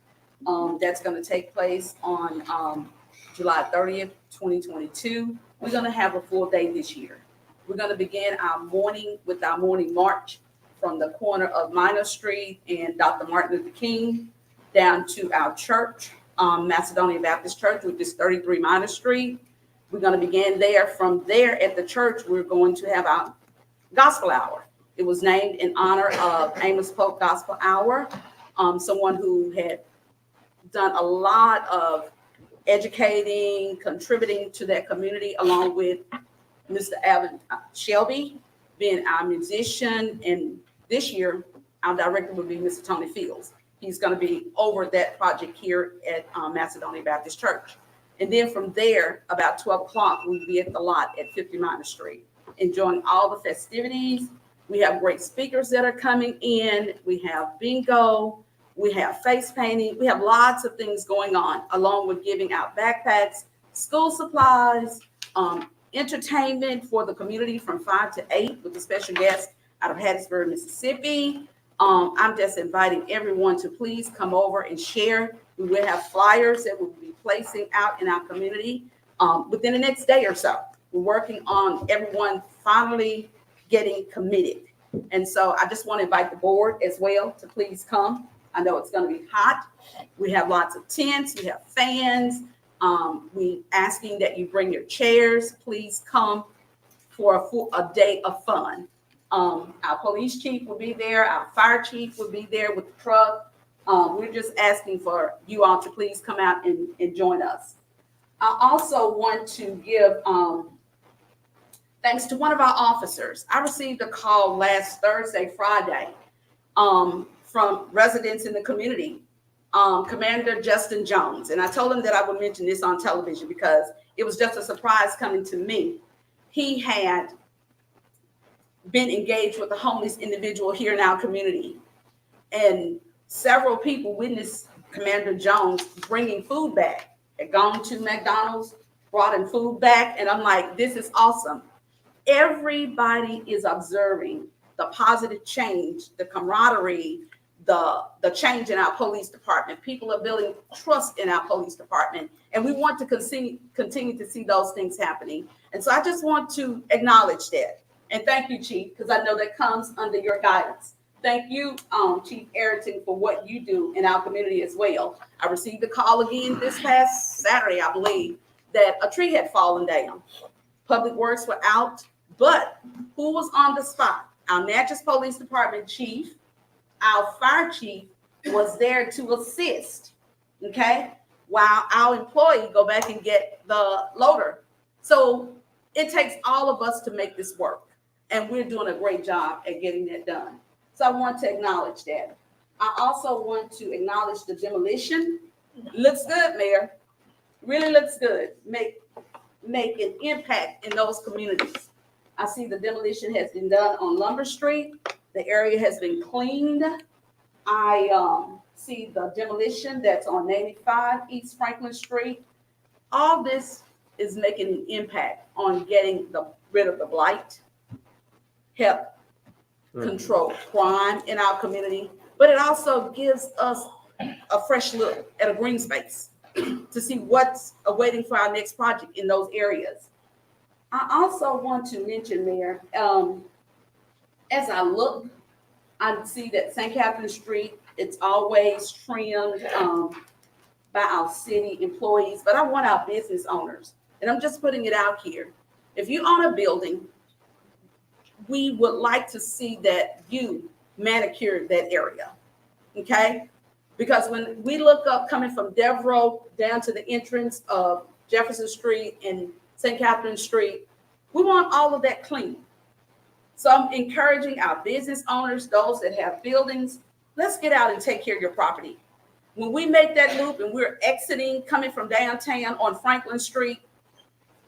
That's going to take place on July 30th, 2022. We're going to have a full day this year. We're going to begin our morning with our morning march from the corner of Minor Street and Dr. Martin Luther King down to our church, Macedonia Baptist Church, which is 33 Minor Street. We're going to begin there. From there at the church, we're going to have our gospel hour. It was named in honor of Amos Polk Gospel Hour, someone who had done a lot of educating, contributing to that community, along with Mr. Alvin Shelby being our musician. And this year, our director will be Mr. Tony Fields. He's going to be over that project here at Macedonia Baptist Church. And then from there, about 12 o'clock, we'll be at the lot at 50 Minor Street, enjoying all the festivities. We have great speakers that are coming in. We have bingo. We have face painting. We have lots of things going on, along with giving out backpacks, school supplies, entertainment for the community from 5 to 8 with a special guest out of Hattiesburg, Mississippi. I'm just inviting everyone to please come over and share. We will have flyers that we'll be placing out in our community within the next day or so. We're working on everyone finally getting committed. And so I just want to invite the board as well to please come. I know it's going to be hot. We have lots of tents. We have fans. We asking that you bring your chairs. Please come for a day of fun. Our police chief will be there. Our fire chief will be there with the truck. We're just asking for you all to please come out and join us. I also want to give thanks to one of our officers. I received a call last Friday, from residents in the community, Commander Justin Jones. And I told him that I would mention this on television because it was just a surprise coming to me. He had been engaged with a homeless individual here in our community. And several people witnessed Commander Jones bringing food back. Had gone to McDonald's, brought in food back. And I'm like, this is awesome. Everybody is observing the positive change, the camaraderie, the change in our police department. People are building trust in our police department. And we want to continue to see those things happening. And so I just want to acknowledge that. And thank you, Chief, because I know that comes under your guidance. Thank you, Chief Ayrton, for what you do in our community as well. I received a call again this past Saturday, I believe, that a tree had fallen down. Public Works were out, but who was on the spot? Our Natchez Police Department chief, our fire chief was there to assist, okay? While our employee go back and get the loader. So it takes all of us to make this work. And we're doing a great job at getting that done. So I want to acknowledge that. I also want to acknowledge the demolition. Looks good, Mayor. Really looks good. make an impact in those communities. I see the demolition has been done on Lumber Street. The area has been cleaned. I see the demolition that's on 85 East Franklin Street. All this is making an impact on getting rid of the blight, help control crime in our community, but it also gives us a fresh look at a green space to see what's awaiting for our next project in those areas. I also want to mention, Mayor, as I look, I see that St. Catherine Street, it's always trimmed by our city employees, but I want our business owners, and I'm just putting it out here. If you own a building, we would like to see that you manicure that area, okay? Because when we look up coming from Devereaux down to the entrance of Jefferson Street and St. Catherine Street, we want all of that clean. So I'm encouraging our business owners, those that have buildings, let's get out and take care of your property. When we make that loop and we're exiting, coming from downtown on Franklin Street,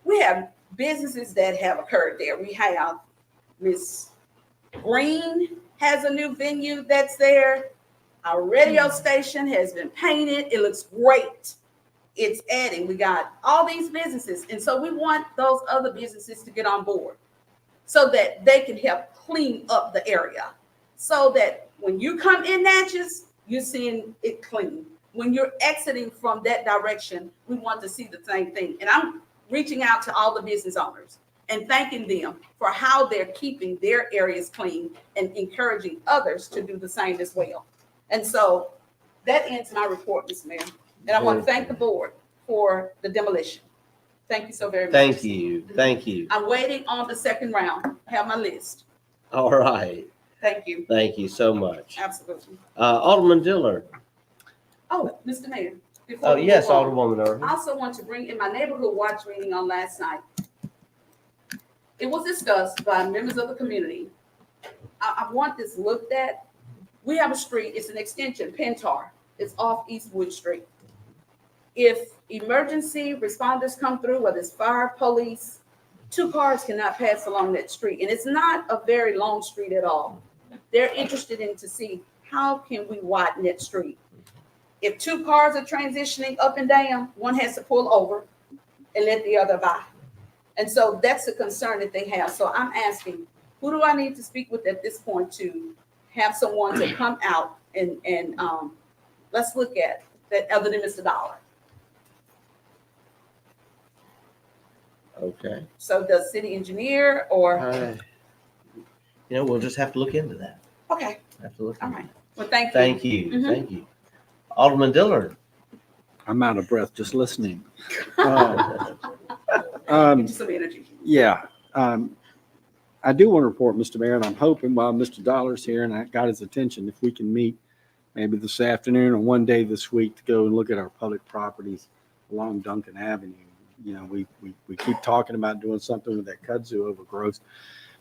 we have businesses that have occurred there. We have Miss Green has a new venue that's there. Our radio station has been painted. It looks great. It's adding. We got all these businesses. And so we want those other businesses to get on board so that they can help clean up the area. So that when you come in Natchez, you're seeing it clean. When you're exiting from that direction, we want to see the same thing. And I'm reaching out to all the business owners and thanking them for how they're keeping their areas clean and encouraging others to do the same as well. And so that ends my report, Mr. Mayor. And I want to thank the board for the demolition. Thank you so very much. Thank you, thank you. I'm waiting on the second round. I have my list. All right, Thank you. thank you so much. Absolutely. Alderman Dillard. Oh, Mr. Mayor. before Oh, we yes, move on, Alderwoman Irving. I also want to bring in my neighborhood watch meeting on last night. It was discussed by members of the community. I want this looked at. We have a street, it's an extension, Pentar. It's off Eastwood Street. If emergency responders come through, whether it's fire, police, 2 cars cannot pass along that street. And it's not a very long street at all. They're interested in to see how can we widen that street. If 2 cars are transitioning up and down, one has to pull over and let the other by. And so that's a concern that they have. So I'm asking, who do I need to speak with at this point to have someone to come out and let's look at that other than Mr. Dollar. Okay. So does city engineer or, We'll just have to look into that. okay, Have to look. all into right. it. Well, thank you. Thank you, Mhm. thank you. Alderman Dillard. I'm out of breath just listening. Get you some energy. Yeah. I do want to report, Mr. Mayor, and I'm hoping while Mr. Dollar's here and I got his attention, if we can meet maybe this afternoon or one day this week to go and look at our public properties along Duncan Avenue. You know, we keep talking about doing something with that kudzu overgrowth.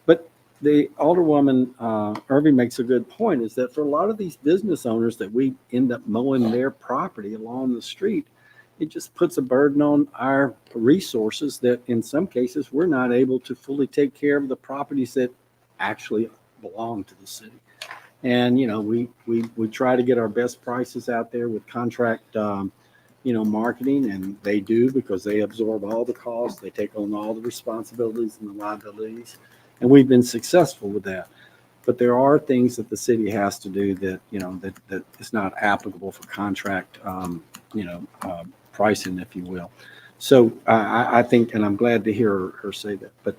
But the Alderwoman Irving makes a good point, is that for a lot of these business owners that we end up mowing their property along the street, it just puts a burden on our resources that in some cases we're not able to fully take care of the properties that actually belong to the city. And, we try to get our best prices out there with contract, marketing, and they do because they absorb all the costs. They take on all the responsibilities and the liabilities. And we've been successful with that. But there are things that the city has to do that, that is not applicable for contract, pricing, if you will. So I think, and I'm glad to hear her say that. But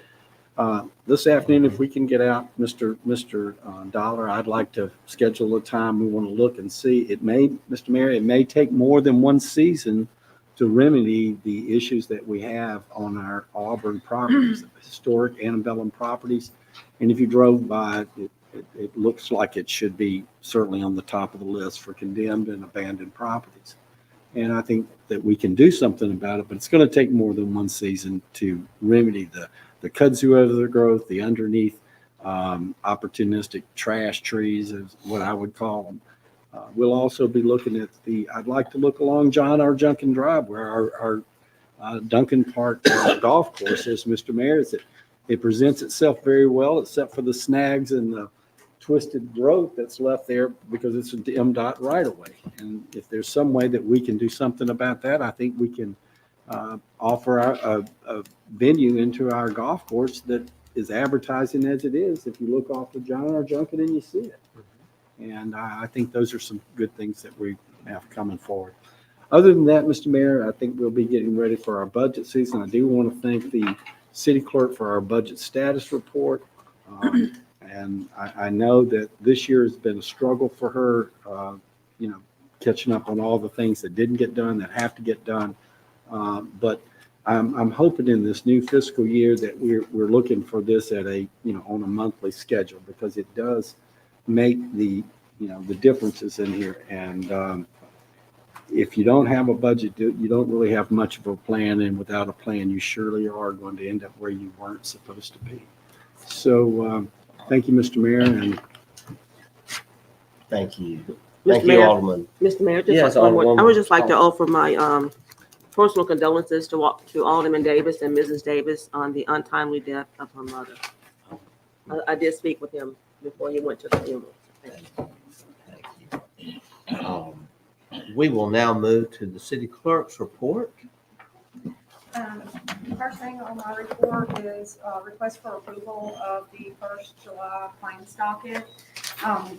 this afternoon, if we can get out, Mr. Dollar, I'd like to schedule a time. We want to look and see. It may, Mr. Mayor, it may take more than one season to remedy the issues that we have on our Auburn properties, historic antebellum properties. And if you drove by, it looks like it should be certainly on the top of the list for condemned and abandoned properties. And I think that we can do something about it, but it's going to take more than one season to remedy the kudzu overgrowth, the underneath opportunistic trash trees is what I would call them. We'll also be looking at I'd like to look along John R. Junkin Drive where Duncan Park Golf Course is, Mr. Mayor, is that it presents itself very well, except for the snags and the twisted road that's left there because it's an MDOT right of way. And if there's some way that we can do something about that, I think we can offer a venue into our golf course that is advertising as it is. If you look off of John R. Junkin and you see it. And I think those are some good things that we have coming forward. Other than that, Mr. Mayor, I think we'll be getting ready for our budget season. I do want to thank the city clerk for our budget status report. And I know that this year has been a struggle for her, catching up on all the things that didn't get done, that have to get done. But I'm hoping in this new fiscal year that we're looking for this at on a monthly schedule, because it does make the differences in here. And if you don't have a budget, you don't really have much of a plan. And without a plan, you surely are going to end up where you weren't supposed to be. So thank you, Mr. Mayor. And Thank you. Mr. Thank you, Mayor. Alderman. Mr. Mayor, Yes, just one more. I Alderwoman. would just like to offer my personal condolences to Alderman Davis and Mrs. Davis on the untimely death of her mother. I did speak with him before he went to the funeral. Thank you. We will now move to the city clerk's report. First thing on my report is a request for approval of the 1st July claims docket.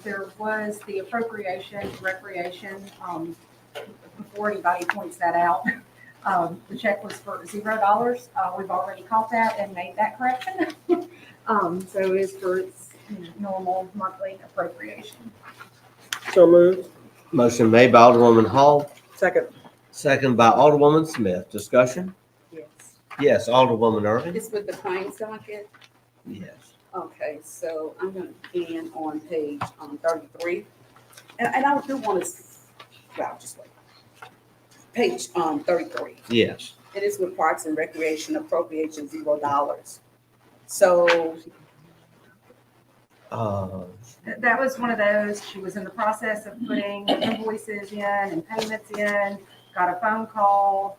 There was the appropriation recreation, before anybody points that out. The check was for $0. We've already caught that and made that correction. So it's for its normal monthly appropriation. So moved. Motion made by Alderwoman Hall, Second. second by Alderwoman Smith. Discussion? Yes. Yes, Alderwoman Irving? It's with the claims docket. Yes. Okay, so I'm gonna begin on page 33. And I do want to, well, just wait. Page 33. Yes. It is with Parks and Recreation appropriation $0. So That was one of those, she was in the process of putting invoices in and payments in, got a phone call,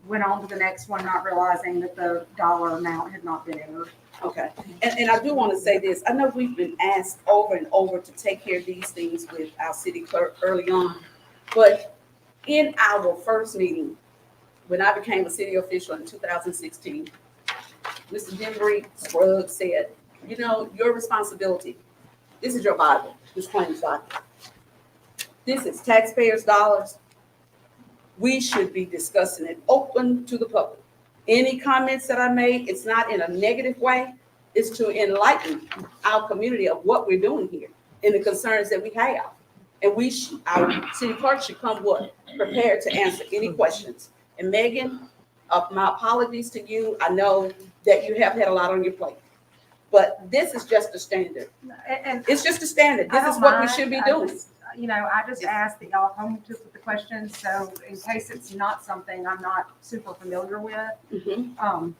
went on to the next one, not realizing that the dollar amount had not been entered. okay, and I do want to say this. I know we've been asked over and over to take care of these things with our city clerk early on, but in our first meeting, when I became a city official in 2016, Mr. Denbury Scruggs said, your responsibility, this is your Bible, this claims document. This is taxpayers' dollars. We should be discussing it open to the public. Any comments that I made, it's not in a negative way. It's to enlighten our community of what we're doing here and the concerns that we have. And our city clerk should come prepared to answer any questions. And Megan, my apologies to you. I know that you have had a lot on your plate, but this is just a standard. And It's just a standard. This is what we should be doing. I just ask that y'all come to the questions, so in case it's not something I'm not super familiar with, Mhm. I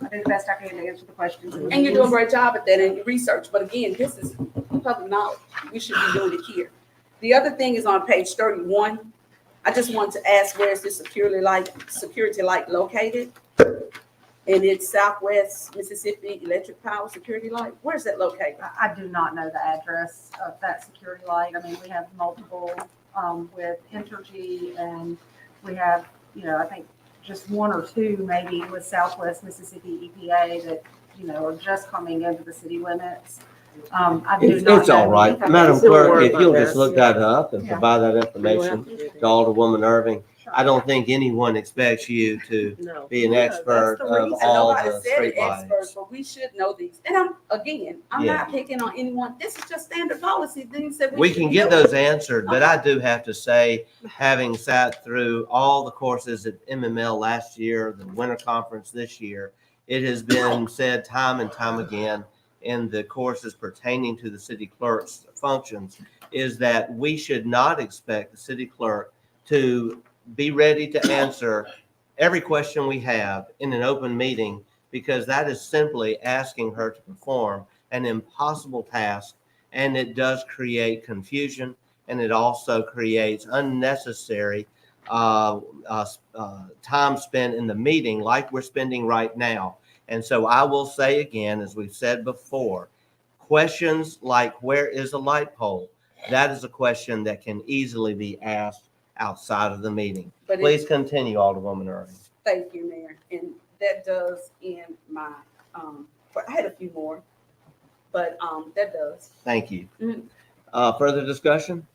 do the best I can to answer the questions. And you're doing a great job at that in your research. But again, this is public knowledge. We should be doing it here. The other thing is on page 31. I just want to ask, where is this security light located? And it's Southwest Mississippi Electric Power Security Light. Where's that located? I do not know the address of that security light. I mean, we have multiple with Entergy, and we have, I think just one or two maybe with Southwest Mississippi EPA that, are just coming into the city limits. I do not It's all know right. anything. Madam Still Clerk, work if on you'll this. just look that up and Yeah. provide that information to Alderwoman Irving. I don't think anyone expects you to No. be an Yeah, expert that's the of reason. all Nobody the said street experts, lights. but we should know these. And I'm Yeah. not picking on anyone. This is just standard policy, things that We should can be get doing. those answered, but I do have to say, having sat through all the courses at MML last year, the winter conference this year, it has been said time and time again in the courses pertaining to the city clerk's functions, is that we should not expect the city clerk to be ready to answer every question we have in an open meeting, because that is simply asking her to perform an impossible task. And it does create confusion, and it also creates unnecessary time spent in the meeting like we're spending right now. And so I will say again, as we've said before, questions like where is a light pole? That is a question that can easily be asked outside of the meeting. But Please continue, Alderwoman Irving. Thank you, Mayor. And that does end my, but I had a few more, but that does. Thank you. Mhm. Further discussion?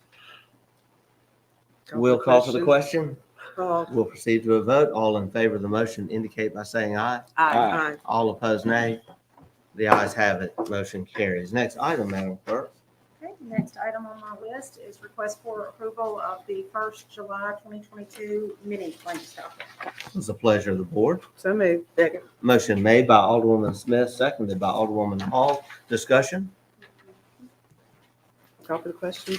We'll call for the question. We'll proceed to a vote. All in favor of the motion indicate by saying aye. Aye. All opposed, nay. The ayes have it. Motion carries. Next item, Madam Clerk. Okay, next item on my list is request for approval of the 1st July 2022 mini claim docket. It's a pleasure of the board. So moved. Second. Motion made by Alderwoman Smith, seconded by Alderwoman Hall. Discussion? Call for the question.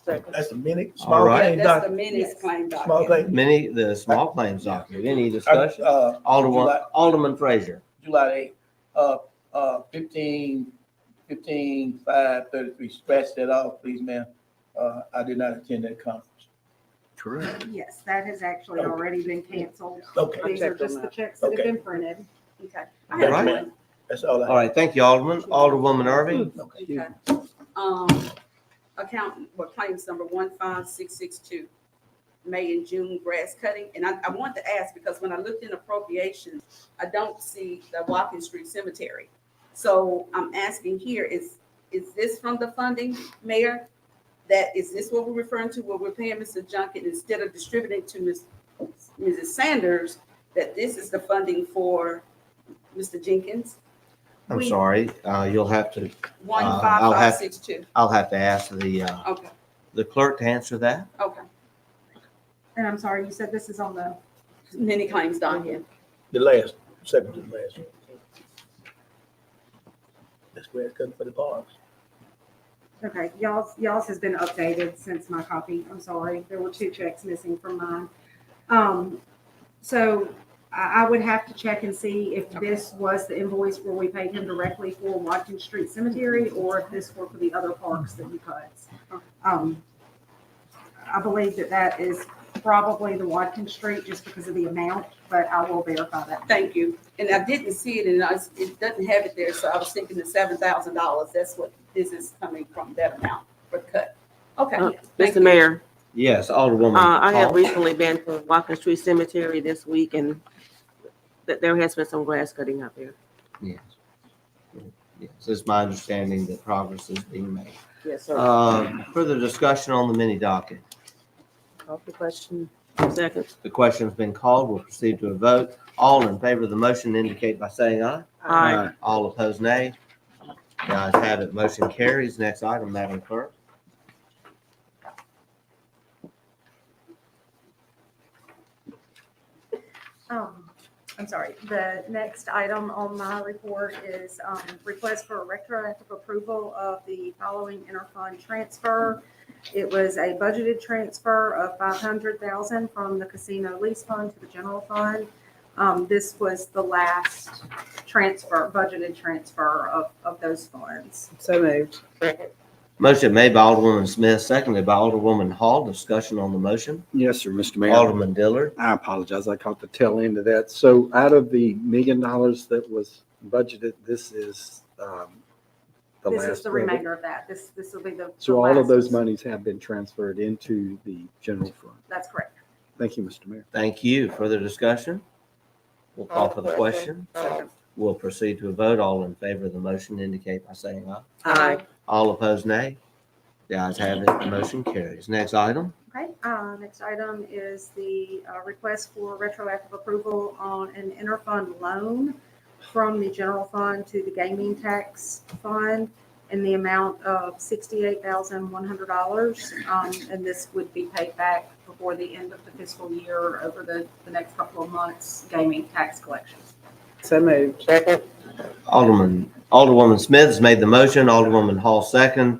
That's a minute, All small right. claim That's the document. minis claim Small docket. claim. The small claims docket. Any discussion? July- Alderman Frazier. July 8th, 15/5/33, scratch that off, please, ma'am. I did not attend that conference. Correct. Yes, that has actually Okay. already been canceled. Okay. These are just the checks that have Okay. been printed. Okay. I Thank have you, Right. ma'am. That's all I have. All right, thank you, Alderman. Alderwoman Irving. Okay. Account, claims number 15662, May and June grass cutting. And I want to ask, because when I looked in appropriations, I don't see the Watkins Street Cemetery. So I'm asking here, is this from the funding, Mayor? Is this what we're referring to, what we're paying Mr. Junkin instead of distributing to Mrs. Sanders, that this is the funding for Mr. Jenkins? I'm sorry, you'll have to, 15562. I'll have to ask Okay, the clerk to answer that. okay. And I'm sorry, you said this is on the, Many claims docket. The last, second to the last. That's where it's coming for the parks. okay, y'all's has been updated since my copy. I'm sorry, there were 2 checks missing from mine. So I would have to check and see if this was the invoice where we paid him directly for Watkins Street Cemetery, or if this were for the other parks that he cuts. I believe that is probably the Watkins Street just because of the amount, but I will verify that. Thank you. And I didn't see it, and it doesn't have it there, so I was thinking the $7,000, that's what this is coming from, that amount for cut. Okay. Thank Mr. you. Mayor, Yes, Alderwoman I have Hall. recently been to Watkins Street Cemetery this week, and that there has been some grass cutting out there. Yes. Yes, it's my understanding that progress is being made. Yes, sir. Further discussion on the mini docket. Call for the question. Second. The question's been called. We'll proceed to a vote. All in favor of the motion indicate by saying aye. Aye. All opposed, nay. The ayes have it. Motion carries. Next item, Madam Clerk. I'm sorry, the next item on my report is request for a retroactive approval of the following interfund transfer. It was a budgeted transfer of $500,000 from the casino lease fund to the general fund. This was the last transfer, budgeted transfer of those funds. So moved. Motion made by Alderwoman Smith, seconded by Alderwoman Hall. Discussion on the motion. Yes, sir, Mr. Mayor. Alderman Dillard. I apologize. I caught the tail end of that. So out of the $1 million that was budgeted, this is the This last. is the of it. remainder of that. This will be the. So the all of last. those monies have been transferred into the general fund. That's correct. Thank you, Mr. Mayor. Thank you. Further discussion? We'll call for the question. We'll proceed to a vote. All in favor of the motion indicate by saying aye. Aye. All opposed, nay. The ayes have it. The motion carries. Next item. Okay, next item is the request for retroactive approval on an interfund loan from the general fund to the gaming tax fund in the amount of $68,100. And this would be paid back before the end of the fiscal year over the next couple of months gaming tax collections. So moved. Alderwoman Smith has made the motion. Alderwoman Hall second.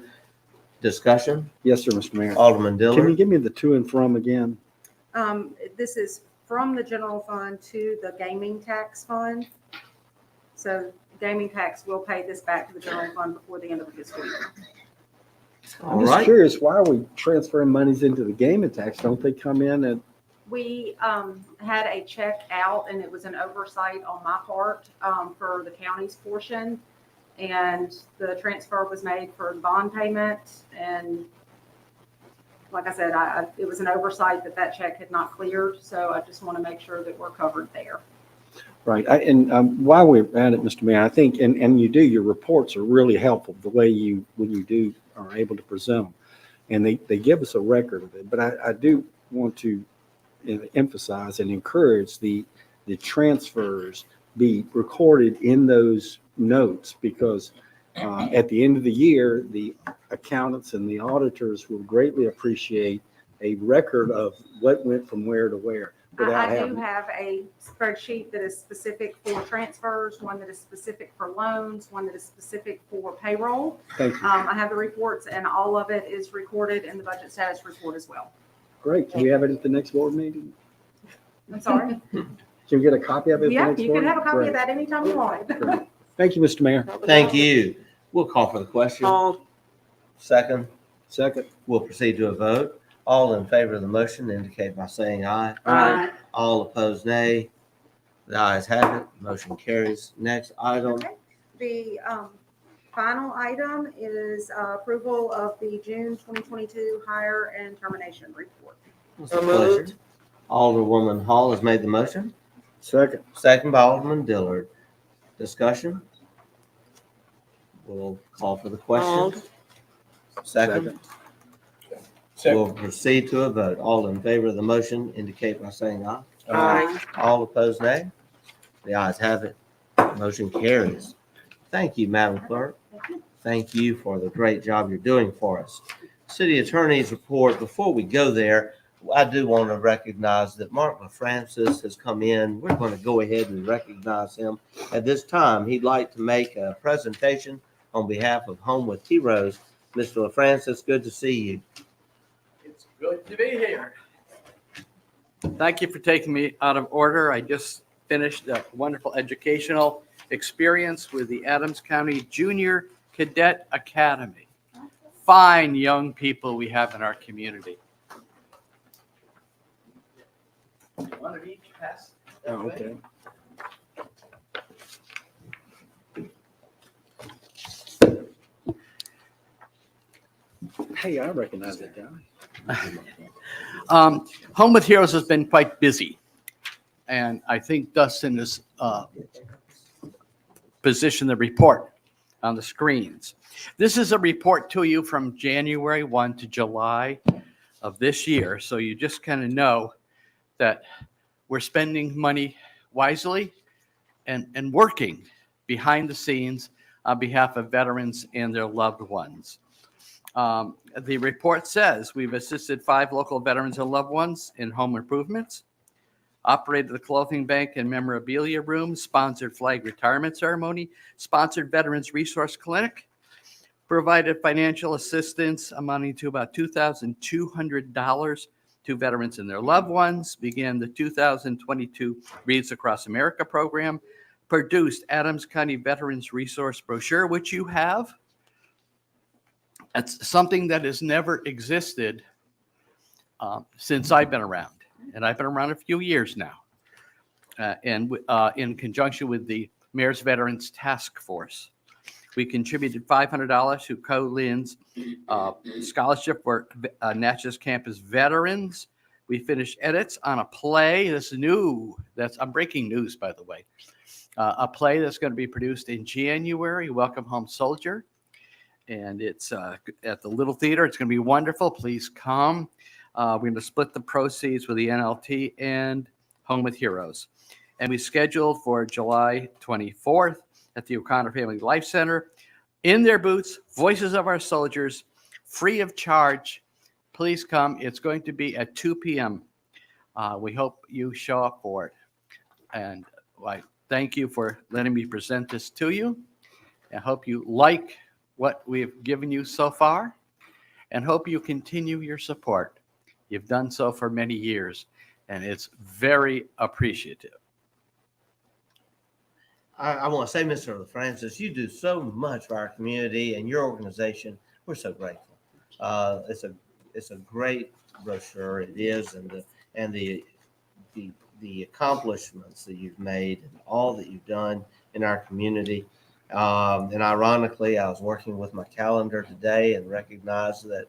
Discussion? Yes, sir, Mr. Mayor. Alderman Can you Dillard. give me the to and from again? This is from the general fund to the gaming tax fund. So gaming tax will pay this back to the general fund before the end of the fiscal year. All I'm just right. curious, why are we transferring monies into the gaming tax? Don't they come in at We had a check out and it was an oversight on my part for the county's portion. And the transfer was made for the bond payment. And like I said, it was an oversight that check had not cleared. So I just want to make sure that we're covered there. Right. While we're at it, Mr. Mayor, I think, and you do, your reports are really helpful, the way when you are able to present them. And they give us a record of it. But I do want to emphasize and encourage the transfers be recorded in those notes, because at the end of the year, the accountants and the auditors will greatly appreciate a record of what went from where to where. I do have a spreadsheet that is specific for transfers, one that is specific for loans, one that is specific for payroll. Thank you. I have the reports and all of it is recorded in the budget status report as well. Great. Can we have it at the next board meeting? I'm sorry? Can we get a copy of it? At the Yeah, next you board can have a meeting? copy of Great. that anytime you want. Great. Thank you, Mr. Mayor. Thank you. We'll call for the question. All, Second, Second. we'll proceed to a vote. All in favor of the motion indicate by saying aye. Aye. All opposed, nay. The ayes have it. Motion carries. Next item. Okay. The final item is approval of the June 2022 hire and termination report. So moved. Alderwoman Hall has made the motion. Second. Second by Alderman Dillard. Discussion? We'll call for the question. Second. We'll proceed to a vote. All in favor of the motion indicate by saying aye. Aye. All opposed, nay. The ayes have it. Motion carries. Thank you, Madam Clerk. Thank you for the great job you're doing for us. City Attorney's report. Before we go there, I do want to recognize that Mark LaFrancis has come in. We're going to go ahead and recognize him. At this time, he'd like to make a presentation on behalf of Home with Heroes. Mr. LaFrancis, good to see you. It's good to be here. Thank you for taking me out of order. I just finished a wonderful educational experience with the Adams County Junior Cadet Academy. Fine young people we have in our community. One of each pass. Oh, okay. Hey, I recognize that guy. Home with Heroes has been quite busy. And I think Dustin has positioned the report on the screens. This is a report to you from January 1 to July of this year. So you just kind of know that we're spending money wisely and working behind the scenes on behalf of veterans and their loved ones. The report says we've assisted 5 local veterans and loved ones in home improvements, operated the clothing bank and memorabilia room, sponsored flag retirement ceremony, sponsored Veterans Resource Clinic, provided financial assistance amounting to about $2,200 to veterans and their loved ones, began the 2022 Reads Across America program, produced Adams County Veterans Resource Brochure, which you have. It's something that has never existed since I've been around, and I've been around a few years now. And in conjunction with the Mayor's Veterans Task Force, we contributed $500 to Co-Lynn's scholarship for Natchez campus veterans. We finished edits on a play that's new. I'm breaking news, by the way. A play that's going to be produced in January, Welcome Home Soldier. And it's at the Little Theater. It's going to be wonderful. Please come. We're going to split the proceeds with the NLT and Home with Heroes. And we scheduled for July 24th at the O'Connor Family Life Center. In their booths, Voices of Our Soldiers, free of charge. Please come. It's going to be at 2 p.m. We hope you show up for it. And I thank you for letting me present this to you. I hope you like what we've given you so far, and hope you continue your support. You've done so for many years, and it's very appreciative. I want to say, Mr. LaFrancis, you do so much for our community and your organization. We're so grateful. It's a great brochure. It is, and the the accomplishments that you've made and all that you've done in our community. And ironically, I was working with my calendar today and recognized that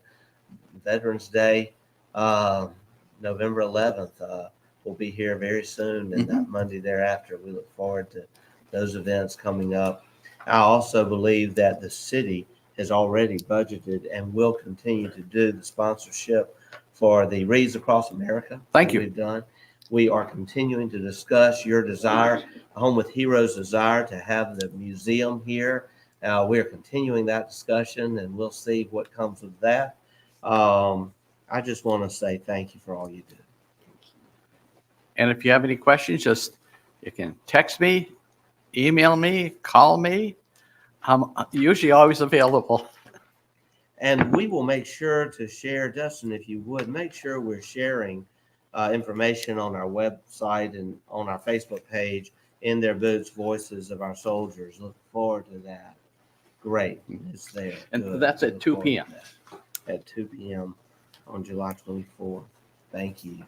Veterans Day, November 11th, will be here very soon, and that Monday thereafter. We look forward to those events coming up. I also believe that the city has already budgeted and will continue to do the sponsorship for the Reads Across America. Thank that you. We've done. We are continuing to discuss your desire, Home with Heroes' desire to have the museum here. We are continuing that discussion, and we'll see what comes of that. I just want to say thank you for all you do. And if you have any questions, you can text me, email me, call me. I'm usually always available. And we will make sure to share, Dustin, if you would, make sure we're sharing information on our website and on our Facebook page, In Their Boots, Voices of Our Soldiers. Look forward to that. Great. It's there. And Good. that's at Look 2 forward to p.m. that. At 2 p.m. on July 24th. Thank you.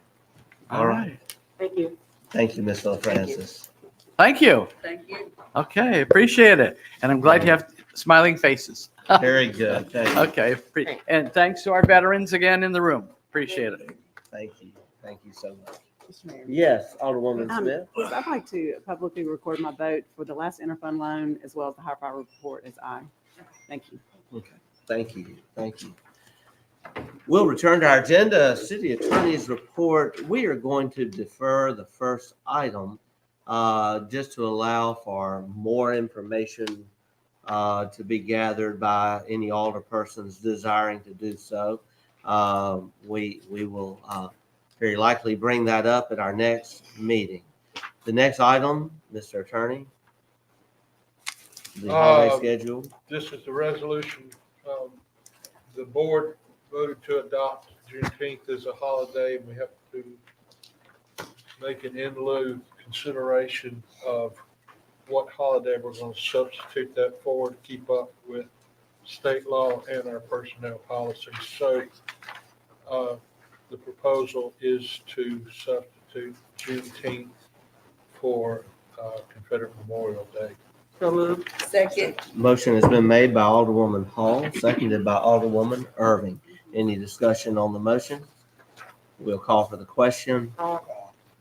All right. Thank you. Thank you, Ms. LaFrancis. Thank you. Thank you. Okay, appreciate it. And I'm glad you have smiling faces. Very good. Thank you. Okay. And thanks to our veterans again in the room. Appreciate it. Thank you. Thank you so much. Mr. Mayor. Yes, Alderwoman Smith. Yes, I'd like to publicly record my vote for the last interfund loan as well as the high power report as aye. Thank you. Okay. Thank you. Thank you. We'll return to our agenda, City Attorney's report. We are going to defer the first item just to allow for more information to be gathered by any alderpersons desiring to do so. We will very likely bring that up at our next meeting. The next item, Mr. Attorney, the holiday schedule. This is the resolution. The board voted to adopt Juneteenth as a holiday, and we have to make an in lieu consideration of what holiday we're going to substitute that for to keep up with state law and our personnel policies. So the proposal is to substitute Juneteenth for Confederate Memorial Day. So moved. Second. Motion has been made by Alderwoman Hall, seconded by Alderwoman Irving. Any discussion on the motion? We'll call for the question.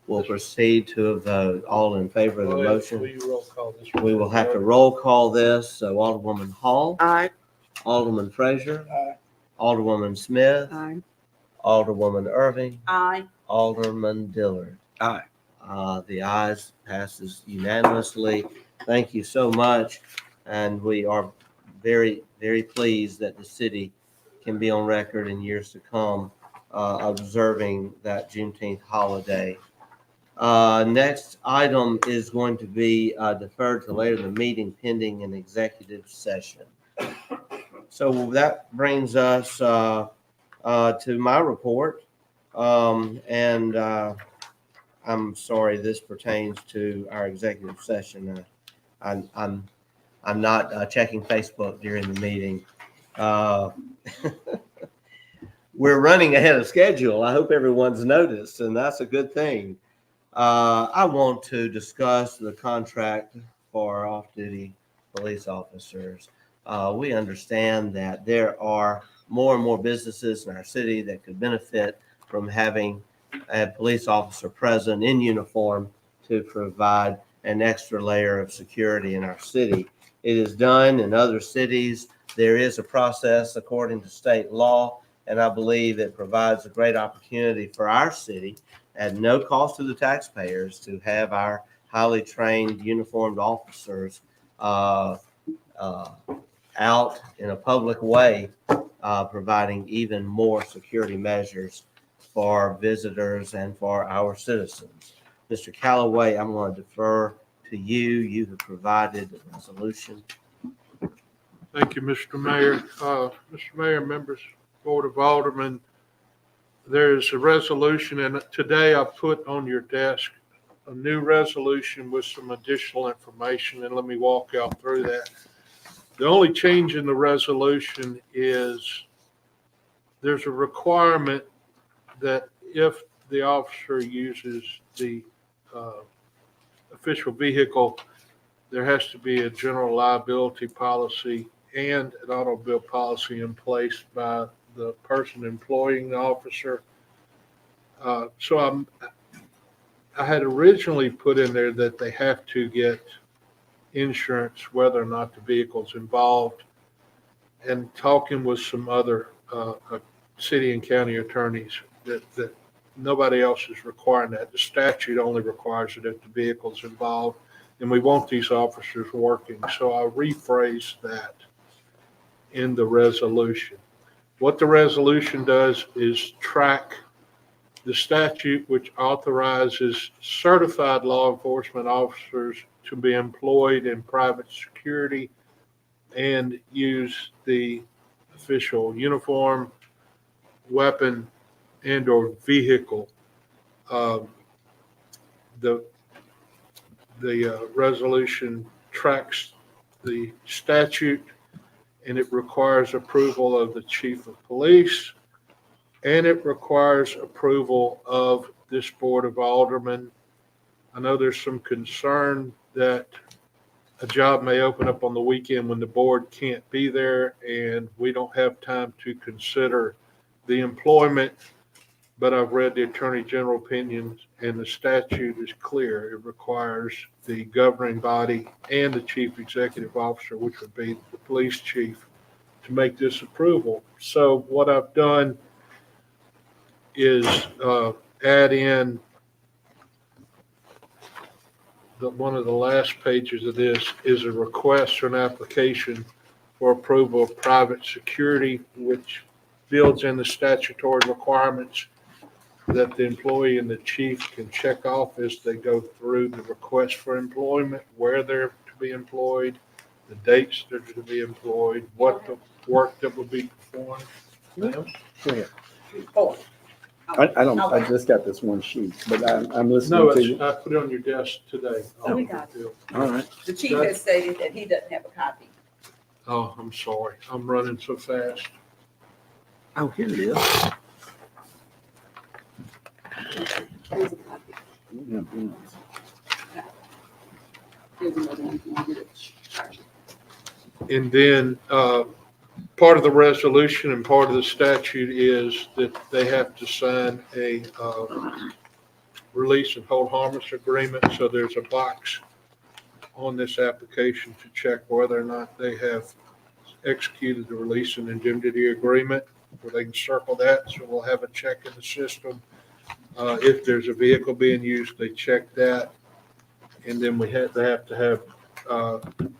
We'll proceed to a vote. All in favor of the motion? Will you roll call this? We will have to roll call this. So Alderwoman Hall, Aye. Alderman Frazier, Alderwoman Smith, Aye. Alderwoman Irving, Aye. Alderman Dillard. Aye. The ayes passes unanimously. Thank you so much. And we are very, very pleased that the city can be on record in years to come observing that Juneteenth holiday. Next item is going to be deferred to later in the meeting pending an executive session. So that brings us to my report. And I'm sorry, this pertains to our executive session. I'm not checking Facebook during the meeting. We're running ahead of schedule. I hope everyone's noticed, and that's a good thing. I want to discuss the contract for off-duty police officers. We understand that there are more and more businesses in our city that could benefit from having a police officer present in uniform to provide an extra layer of security in our city. It is done in other cities. There is a process according to state law, and I believe it provides a great opportunity for our city at no cost to the taxpayers to have our highly trained uniformed officers out in a public way, providing even more security measures for visitors and for our citizens. Mr. Callaway, I'm going to defer to you. You have provided a resolution. Thank you, Mr. Mayor. Mr. Mayor, members, Board of Aldermen, there is a resolution, and today I put on your desk a new resolution with some additional information, and let me walk y'all through that. The only change in the resolution is there's a requirement that if the officer uses the official vehicle, there has to be a general liability policy and an automobile policy in place by the person employing the officer. I had originally put in there that they have to get insurance whether or not the vehicle's involved. And talking with some other city and county attorneys, that nobody else is requiring that. The statute only requires it if the vehicle's involved, and we want these officers working. So I rephrased that in the resolution. What the resolution does is track the statute which authorizes certified law enforcement officers to be employed in private security and use the official uniform, weapon, and or vehicle. The resolution tracks the statute, and it requires approval of the chief of police, and it requires approval of this board of aldermen. I know there's some concern that a job may open up on the weekend when the board can't be there and we don't have time to consider the employment, but I've read the Attorney General opinions and the statute is clear. It requires the governing body and the chief executive officer, which would be the police chief, to make this approval. So what I've done is add in one of the last pages of this is a request for an application for approval of private security, which builds in the statutory requirements that the employee and the chief can check off as they go through the request for employment, where they're to be employed, the dates they're to be employed, what the work that will be performed. Ma'am? Go ahead. Oh. I just got this one sheet, but I'm listening No, to you. I put it on your desk today. Oh, we got All right. The chief has stated that he doesn't have a copy. Oh, I'm sorry. I'm running so fast. Oh, here it is. Here's a copy. Yeah, Here's another one if you want to get it. And then part of the resolution and part of the statute is that they have to sign a release and hold harmless agreement. So there's a box on this application to check whether or not they have executed the release and indemnity agreement, where they can circle that. So we'll have a check in the system. If there's a vehicle being used, they check that. And then they have to have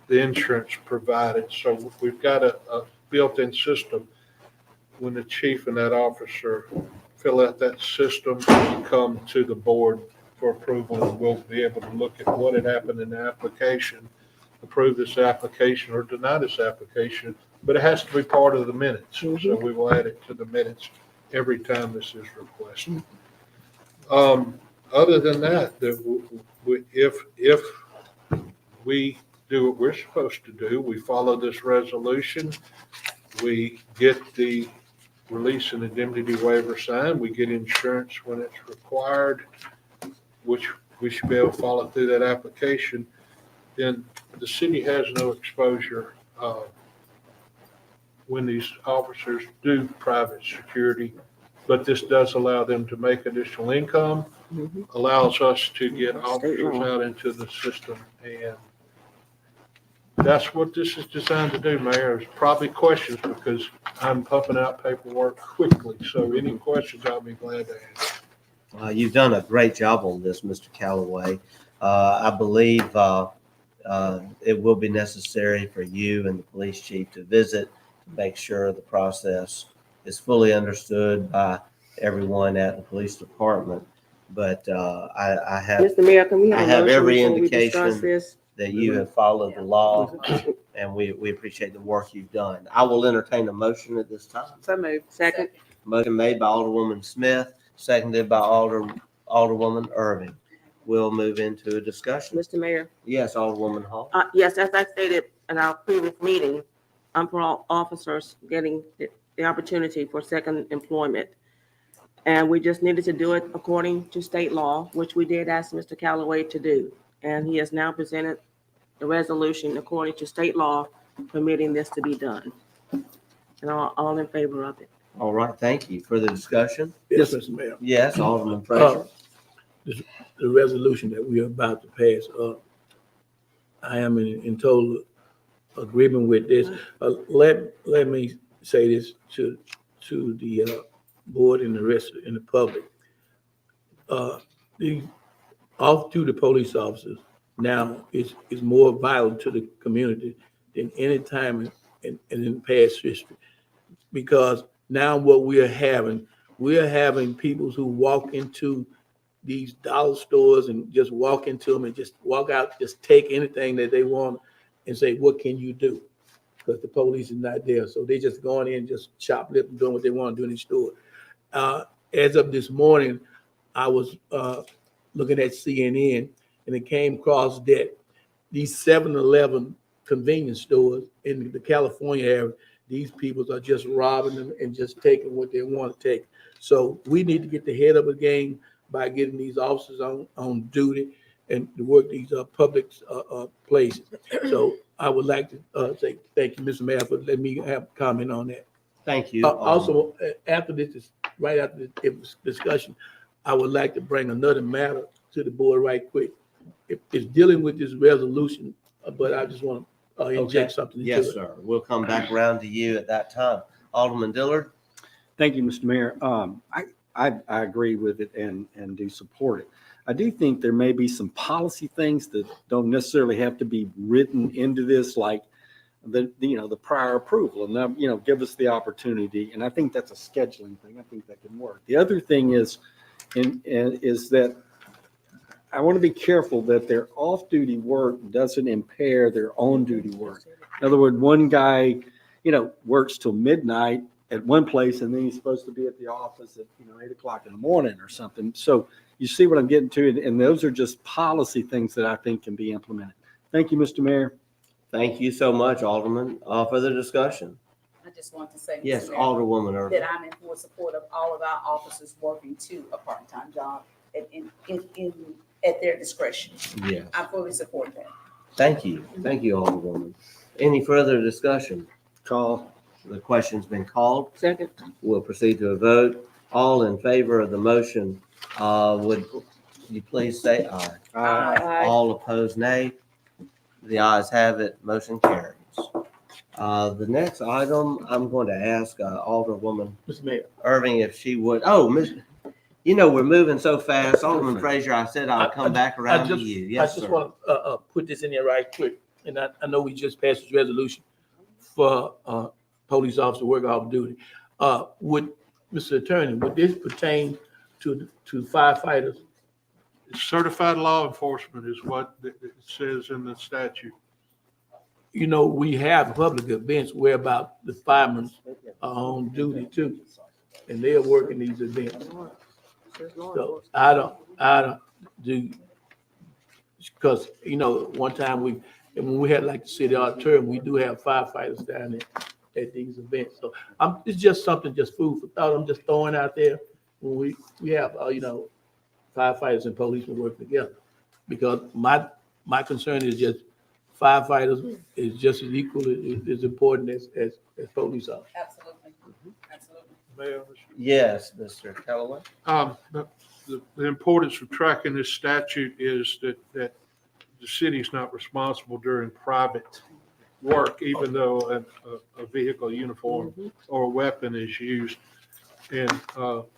the insurance provided. So we've got a built-in system. When the chief and that officer fill out that system, we come to the board for approval, and we'll be able to look at what had happened in the application, approve this application or deny this application, but it has to be part of the minutes. So we will add it to the minutes every time this is requested. Other than that, if we do what we're supposed to do, we follow this resolution, we get the release and indemnity waiver signed, we get insurance when it's required, which we should be able to follow through that application, then the city has no exposure when these officers do private security, but this does allow them to make additional income, allows us to get officers out into the system, and that's what this is designed to do, Mayor. There's probably questions because I'm pumping out paperwork quickly. So any questions, I'll be glad to answer. You've done a great job on this, Mr. Callaway. I believe it will be necessary for you and the police chief to visit to make sure the process is fully understood by everyone at the police department. But I have Mr. Mayor, can we I have a have motion every before we discuss indication this? that you have followed the law, and we appreciate the work you've done. I will entertain a motion at this time. So moved. Second. Motion made by Alderwoman Smith, seconded by Alderwoman Irving. We'll move into a discussion. Mr. Mayor. Yes, Alderwoman Hall. Yes, as I stated in our previous meeting, I'm for all officers getting the opportunity for second employment. And we just needed to do it according to state law, which we did ask Mr. Callaway to do. And he has now presented the resolution according to state law permitting this to be done. And all in favor of it. All right, thank you. Further discussion? Yes, Mr. Mayor. Yes, Alderman Fraser. The resolution that we are about to pass, I am in total agreement with this. Let me say this to the board and the rest in the public. The off-duty police officers now is more vital to the community than any time in past history. Because now what we are having people who walk into these dollar stores and just walk into them and just walk out, just take anything that they want and say, what can you do? Because the police is not there. So they just going in, just shoplifting, doing what they want to do in the store. As of this morning, I was looking at CNN and it came across that these 7-Eleven convenience stores in the California area, these people are just robbing them and just taking what they want to take. So we need to get the head of the game by getting these officers on duty and to work these public places. So I would like to say thank you, Mr. Mayor, for letting me have a comment on that. Thank you. Also, after this, right after this discussion, I would like to bring another matter to the board right quick. It's dealing with this resolution, but I just want to inject something into it. Yes, sir. We'll come back around to you at that time. Alderman Dillard? Thank you, Mr. Mayor. I agree with it and do support it. I do think there may be some policy things that don't necessarily have to be written into this, like the prior approval, and then, give us the opportunity. And I think that's a scheduling thing. I think that can work. The other thing is that I want to be careful that their off-duty work doesn't impair their on-duty work. In other words, one guy, works till midnight at one place, and then he's supposed to be at the office at 8 o'clock in the morning or something. So you see what I'm getting to, and those are just policy things that I think can be implemented. Thank you, Mr. Mayor. Thank you so much, Alderman. Further discussion? I just want to say, Yes, Mr. Mayor, Alderwoman Irving. that I'm in full support of all of our officers working a part-time job at their discretion. Yes. I fully support that. Thank you. Thank you, Alderwoman. Any further discussion? Call. The question's been called. Second. We'll proceed to a vote. All in favor of the motion, would you please say aye? Aye. All opposed, nay. The ayes have it. Motion carries. The next item, I'm going to ask Alderwoman Mr. Mayor. Irving if she would. Oh, we're moving so fast. Alderman Fraser, I said I would come back around to you. Yes, I just sir. want to put this in there right quick. And I know we just passed this resolution for police officer work off duty. Would, Mr. Attorney, would this pertain to firefighters? Certified law enforcement is what it says in the statute. We have public events where about the firemen are on duty too, and they're working these events. So I don't do, because, one time when we had like the city auditorium, we do have firefighters down there at these events. So it's just something, just food for thought. I'm just throwing out there when we have, firefighters and policemen working together. Because my concern is just firefighters is just as equally as important as police officers. Absolutely. Absolutely. Mayor, Yes, Mr. Callaway. the importance of tracking this statute is that the city's not responsible during private work, even though a vehicle uniform or a weapon is used. And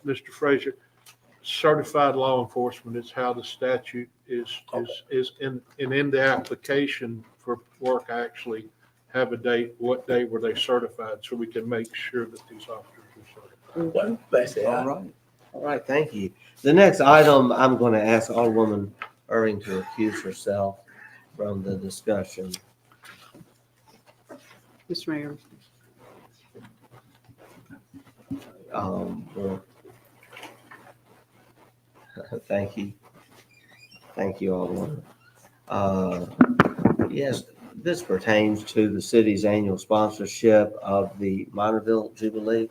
Mr. Fraser, certified law enforcement is how the statute is in the application for work. I actually have a date, what day were they certified, so we can make sure that these officers are certified. All right, thank you. The next item, I'm going to ask Alderwoman Irving to recuse herself from the discussion. Mr. Mayor. Well, thank you. Thank you, Alderwoman. Yes, this pertains to the city's annual sponsorship of the Minorville Jubilee.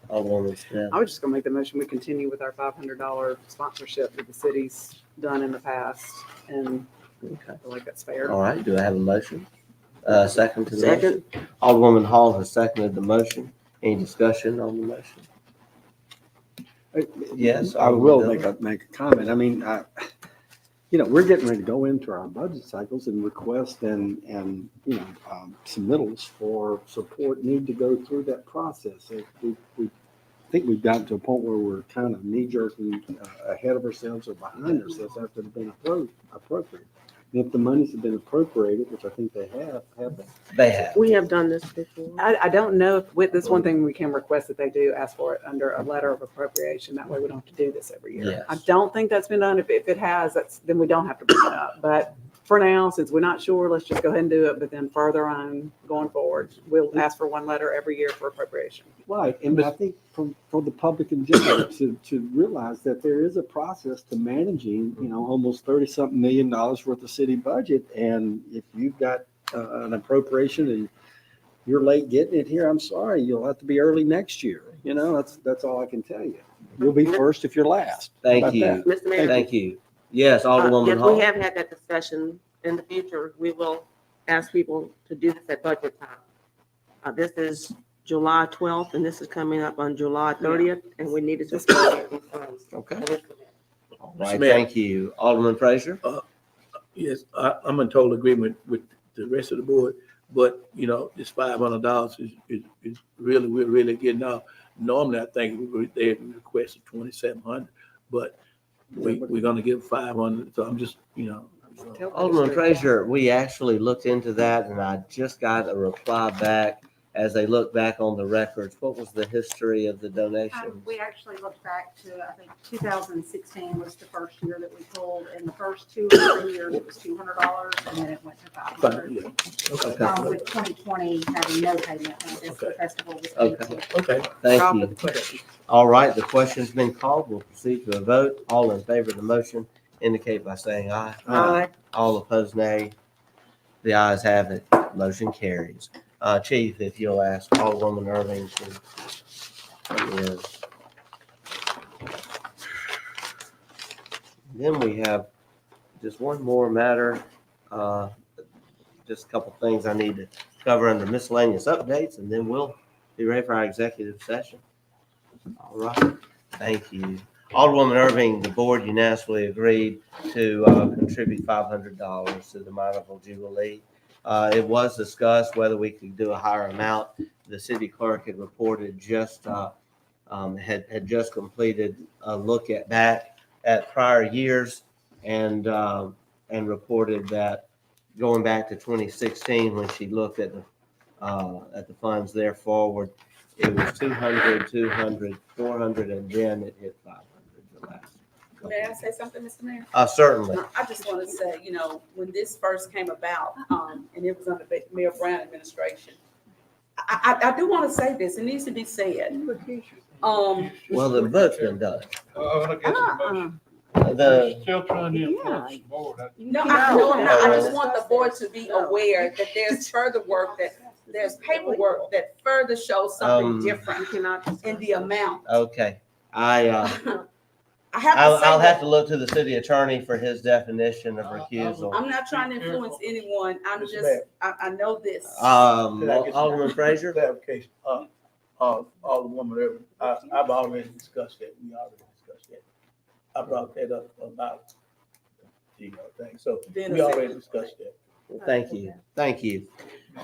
Alderwoman Smith. I was just gonna make the motion, we continue with our $500 sponsorship that the city's done in the past, and I feel like that's fair. All right, do I have a motion? Second to the Second. motion? Alderwoman Hall has seconded the motion. Any discussion on the motion? Yes. I will Alderman make a comment. I mean, we're getting ready to go into our budget cycles and request and submittals for support need to go through that process. We think we've gotten to a point where we're kind of knee jerking ahead of ourselves or behind ourselves after they've been appropriated. And if the monies have been appropriated, which I think they have they? They have. We have done this before. I don't know if with this one thing, we can request that they do ask for it under a letter of appropriation. That way we don't have to do this every year. Yes. I don't think that's been done. If it has, then we don't have to bring it up. But for now, since we're not sure, let's just go ahead and do it. But then further on, going forward, we'll ask for one letter every year for appropriation. Right, and I think for the public in general to realize that there is a process to managing, almost 30-something $million worth of city budget. And if you've got an appropriation and you're late getting it here, I'm sorry, you'll have to be early next year. That's all I can tell you. You'll be first if you're last. How Thank about you. that? Mr. Mayor. Thank you. Yes, Alderwoman Yes, Hall. we have had that discussion. In the future, we will ask people to do this at budget time. This is July 12th, and this is coming up on July 30th, and we needed to appropriate these funds. Okay. All right, Mayor. thank you. Alderman Frazier? Yes, I'm in total agreement with the rest of the board, but, this $500 is really, we're really getting out. Normally, I think they requested 2,700, but we're gonna give 500, so I'm just, Alderman Frazier, we actually looked into that and I just got a reply back as they look back on the records. What was the history of the donation? We actually looked back to, I think, 2016 was the first year that we pulled. In the first 2 or 3 years, it was $200, and then it went to $500. okay, With 2020 having no payment, I guess the festival was. Okay. okay. Thank Call for you. the question. All right, the question's been called. We'll proceed to a vote. All in favor of the motion indicate by saying aye. Aye. All opposed, nay. The ayes have it. Motion carries. Chief, if you'll ask Alderwoman Irving to come in. Then we have just one more matter. Just a couple things I need to cover under miscellaneous updates, and then we'll be ready for our executive session. All right, thank you. Alderwoman Irving, the board unanimously agreed to contribute $500 to the Mineville Jubilee. It was discussed whether we could do a higher amount. The city clerk had reported had just completed a look at prior years and reported that going back to 2016 when she looked at the funds there forward, it was 200, 200, 400, and then it hit 500 the last. May I say something, Mr. Mayor? Certainly. I just want to say, when this first came about, and it was under Mayor Brown administration, I do want to say this, it needs to be said. Well, the vote's been done. Still trying to influence the board. No, I'm not. I just want the board to be aware that there's further work, that there's paperwork that further shows something different in the amount. Okay, I have to say I'll have that. to look to the city attorney for his definition of recusal. I'm not trying to influence anyone. I'm just, I know this. Alderman Frazier? Clarification, Alderwoman Irving, I've already discussed that, we already discussed that. I brought that up about the thing, so we already discussed that. Thank you, thank you.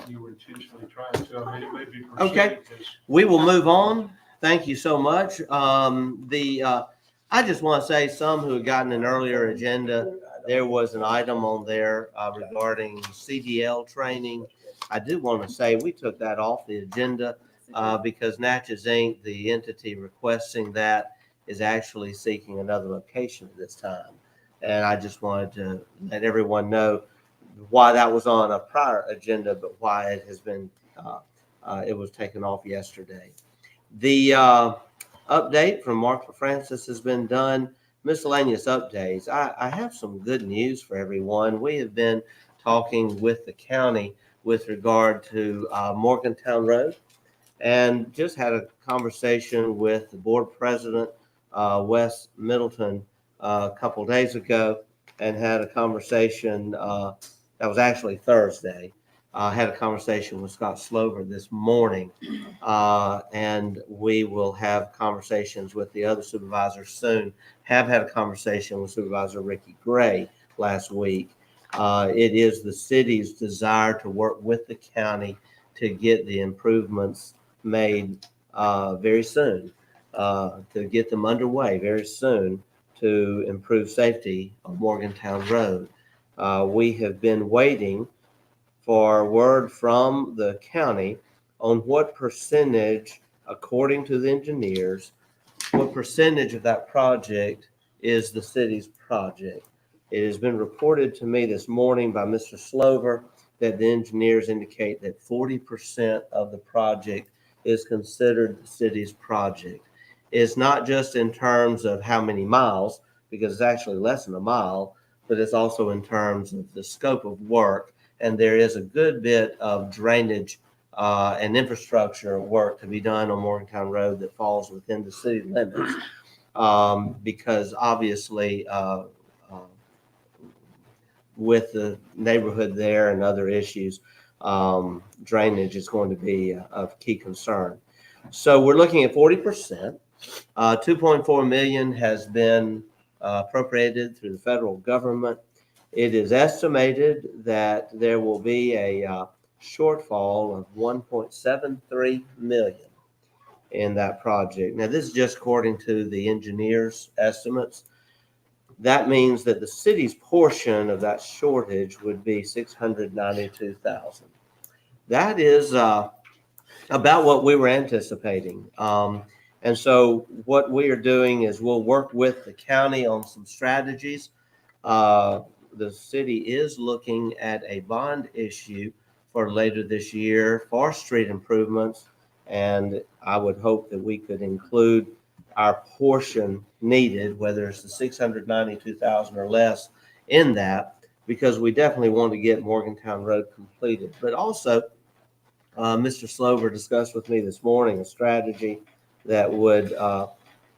You were intentionally trying to, it may be perceived Okay, we will move on. Thank you so much. I just want to say some who had gotten an earlier agenda, there was an item on there regarding CDL training. I do want to say we took that off the agenda because Natchez Inc., the entity requesting that, is actually seeking another location at this time. And I just wanted to let everyone know why that was on a prior agenda, but why it has been, it was taken off yesterday. The update from Mark LaFrancis has been done. Miscellaneous updates. I have some good news for everyone. We have been talking with the county with regard to Morgantown Road, and just had a conversation with the board president, Wes Middleton, a couple days ago, and had a conversation, that was actually Thursday. Had a conversation with Scott Slover this morning, and we will have conversations with the other supervisors soon. Have had a conversation with Supervisor Ricky Gray last week. It is the city's desire to work with the county to get the improvements made very soon, to get them underway very soon to improve safety on Morgantown Road. We have been waiting for word from the county on what percentage, according to the engineers, what percentage of that project is the city's project. It has been reported to me this morning by Mr. Slover that the engineers indicate that 40% of the project is considered the city's project. It's not just in terms of how many miles, because it's actually less than a mile, but it's also in terms of the scope of work. And there is a good bit of drainage and infrastructure work to be done on Morgantown Road that falls within the city limits, because obviously with the neighborhood there and other issues, drainage is going to be of key concern. So we're looking at 40%. 2.4 million has been appropriated through the federal government. It is estimated that there will be a shortfall of 1.73 million in that project. Now, this is just according to the engineers' estimates. That means that the city's portion of that shortage would be 692,000. That is about what we were anticipating. And so what we are doing is we'll work with the county on some strategies. The city is looking at a bond issue for later this year for street improvements. And I would hope that we could include our portion needed, whether it's the 692,000 or less, in that, because we definitely want to get Morgantown Road completed. But also, Mr. Slover discussed with me this morning a strategy that would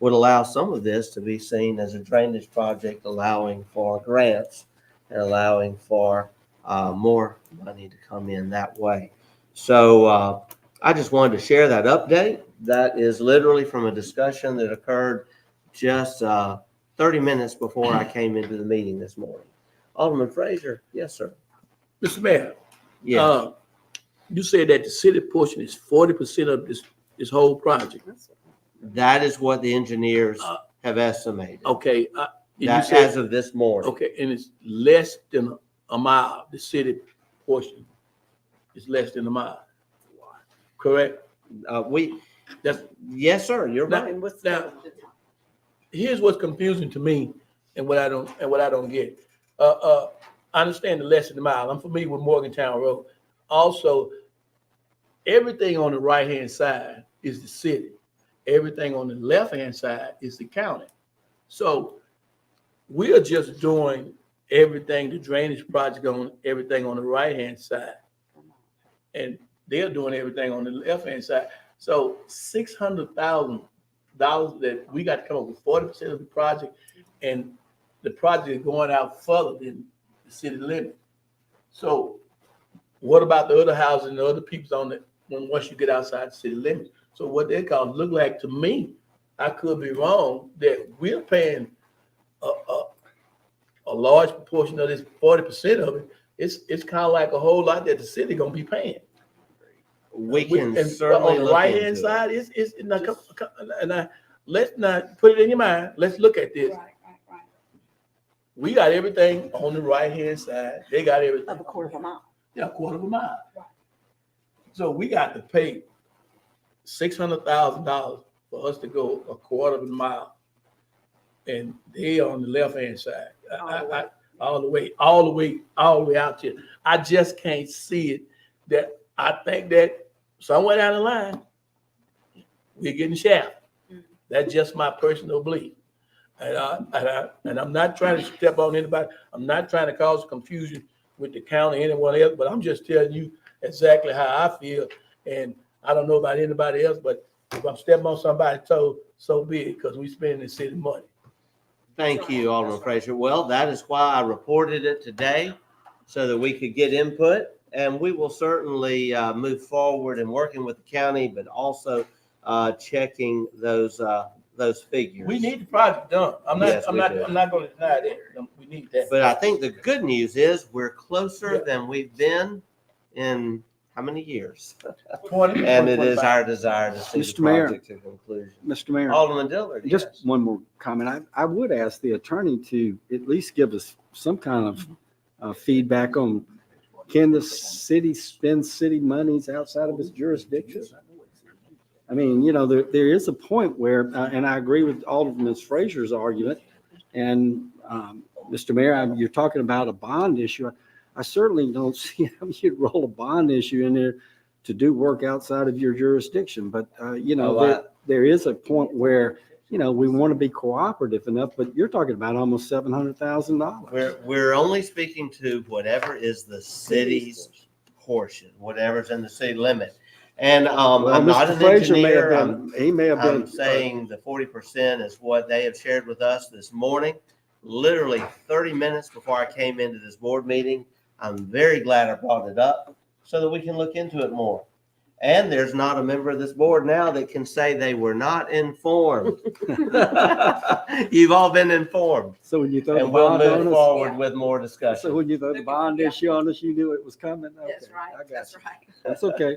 allow some of this to be seen as a drainage project, allowing for grants and allowing for more money to come in that way. So I just wanted to share that update. That is literally from a discussion that occurred just 30 minutes before I came into the meeting this morning. Alderman Frazier, yes, sir. Mr. Mayor, Yes. you said that the city portion is 40% of this whole project. That is what the engineers have estimated. Okay. That as of this morning. Okay, and it's less than a mile. The city portion is less than a mile. Correct? Yes, sir. You're right. Now, here's what's confusing to me, and what I don't get. I understand the less than a mile. I'm familiar with Morgantown Road. Also, everything on the right-hand side is the city. Everything on the left-hand side is the county. So we are just doing everything, the drainage project on everything on the right-hand side. And they're doing everything on the left-hand side. So $600,000 that we got to come up with 40% of the project, and the project is going out further than the city limit. So what about the other houses and the other people's on it once you get outside the city limit? So what they call look like to me, I could be wrong, that we're paying a large proportion of this 40% of it. It's kind of like a whole lot that the city gonna be paying. We can certainly on the look right hand into side. Let's not put it in your mind. Let's look at this. Right. We got everything on the right hand side. They got everything Of a quarter of a mile. Yeah, a quarter of a mile. So we got to pay $600,000 for us to go a quarter of a mile, and they on the left hand side. All the way out here. I just can't see it. That I think that somewhere down the line we're getting shafted. That's just my personal belief. And I'm not trying to step on anybody. I'm not trying to cause confusion with the county or anyone else, but I'm just telling you exactly how I feel. And I don't know about anybody else, but if I'm stepping on somebody's toe, so be it, because we spending the city money. Thank you, Alderman Frazier. Well, that is why I reported it today, so that we could get input. And we will certainly move forward in working with the county, but also checking those figures. We need the project done. I'm Yes, not, we do. I'm not gonna deny that. We need that. But I think the good news is we're closer Yeah. than we've been in how many years? 20, And it is 25. our desire to see the Mr. Mayor. project to conclusion. Mr. Mayor, Alderman Dillard, just yes. one more comment. I would ask the attorney to at least give us some kind of feedback on, can the city spend city monies outside of its jurisdiction? I mean, you know, there is a point where, and I agree with Alderman Frazier's argument, and Mr. Mayor, you're talking about a bond issue. I certainly don't see how you'd roll a bond issue in there to do work outside of your jurisdiction. But, you know, there is a point where, you know, we want to be cooperative enough, but you're talking about almost $700,000. We're only speaking to whatever is the city's portion, whatever's in the city limit. And Well, I'm not Mr. an Frazier engineer. he may have been. I'm saying the 40% is what they have shared with us this morning, literally 30 minutes before I came into this board meeting. I'm very glad I brought it up so that we can look into it more. And there's not a member of this board now that can say they were not informed. You've all been informed. So when you throw the And we'll bond on move us, forward with more discussion. so when you throw the bond issue on us, you knew it was coming? That's Okay, right, I got that's you. right. That's okay.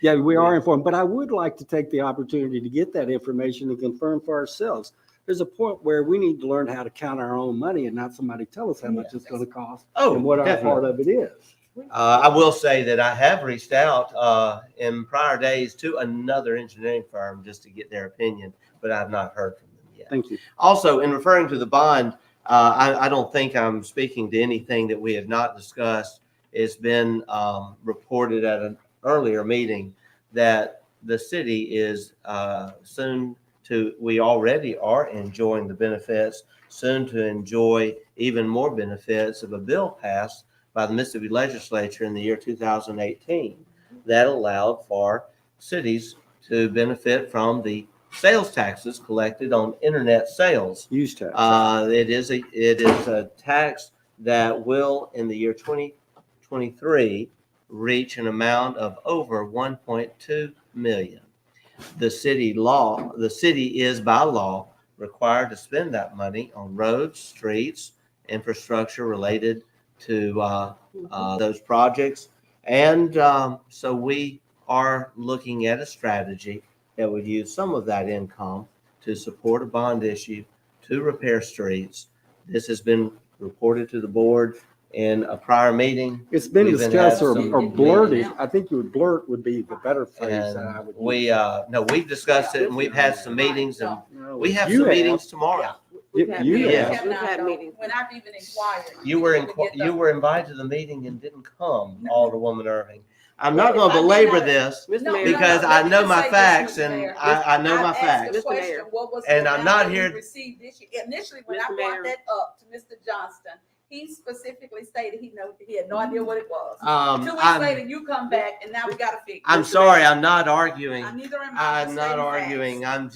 Yeah, we are informed, but I would like to take the opportunity to get that information and confirm for ourselves. There's a point where we need to learn how to count our own money and not somebody tell us how much it's going to cost Oh, and what our definitely. part of it is. I will say that I have reached out in prior days to another engineering firm just to get their opinion, but I've not heard from them yet. Thank you. Also, in referring to the bond, I don't think I'm speaking to anything that we have not discussed. It's been reported at an earlier meeting that the city is we already are enjoying the benefits, soon to enjoy even more benefits of a bill passed by the Mississippi legislature in the year 2018 that allowed for cities to benefit from the sales taxes collected on internet sales. Use tax. It is a tax that will, in the year 2023, reach an amount of over 1.2 million. The city is by law required to spend that money on roads, streets, infrastructure related to those projects. And so we are looking at a strategy that would use some of that income to support a bond issue to repair streets. This has been reported to the board in a prior meeting. It's been We've had discussed or some blurted. meetings. I think you would blurt would be the better phrase that I And would use. we've discussed it and we've had some meetings and No, we have you some meetings tomorrow. We've had You meetings. have. We've had meetings. When I've even inquired. You were invited to the meeting and didn't come, Alderwoman Irving. I'm not going to belabor this Mr. Mayor. because I know my facts and I know my facts. Mr. Mayor. And I'm not here- Initially, when I Mr. brought Mayor. that up to Mr. Johnston, he specifically stated he had no idea what it was. 2 weeks I'm- later, you come back and now we got to fix it. I'm sorry, I'm not arguing. Neither am I. I'm not arguing. I'm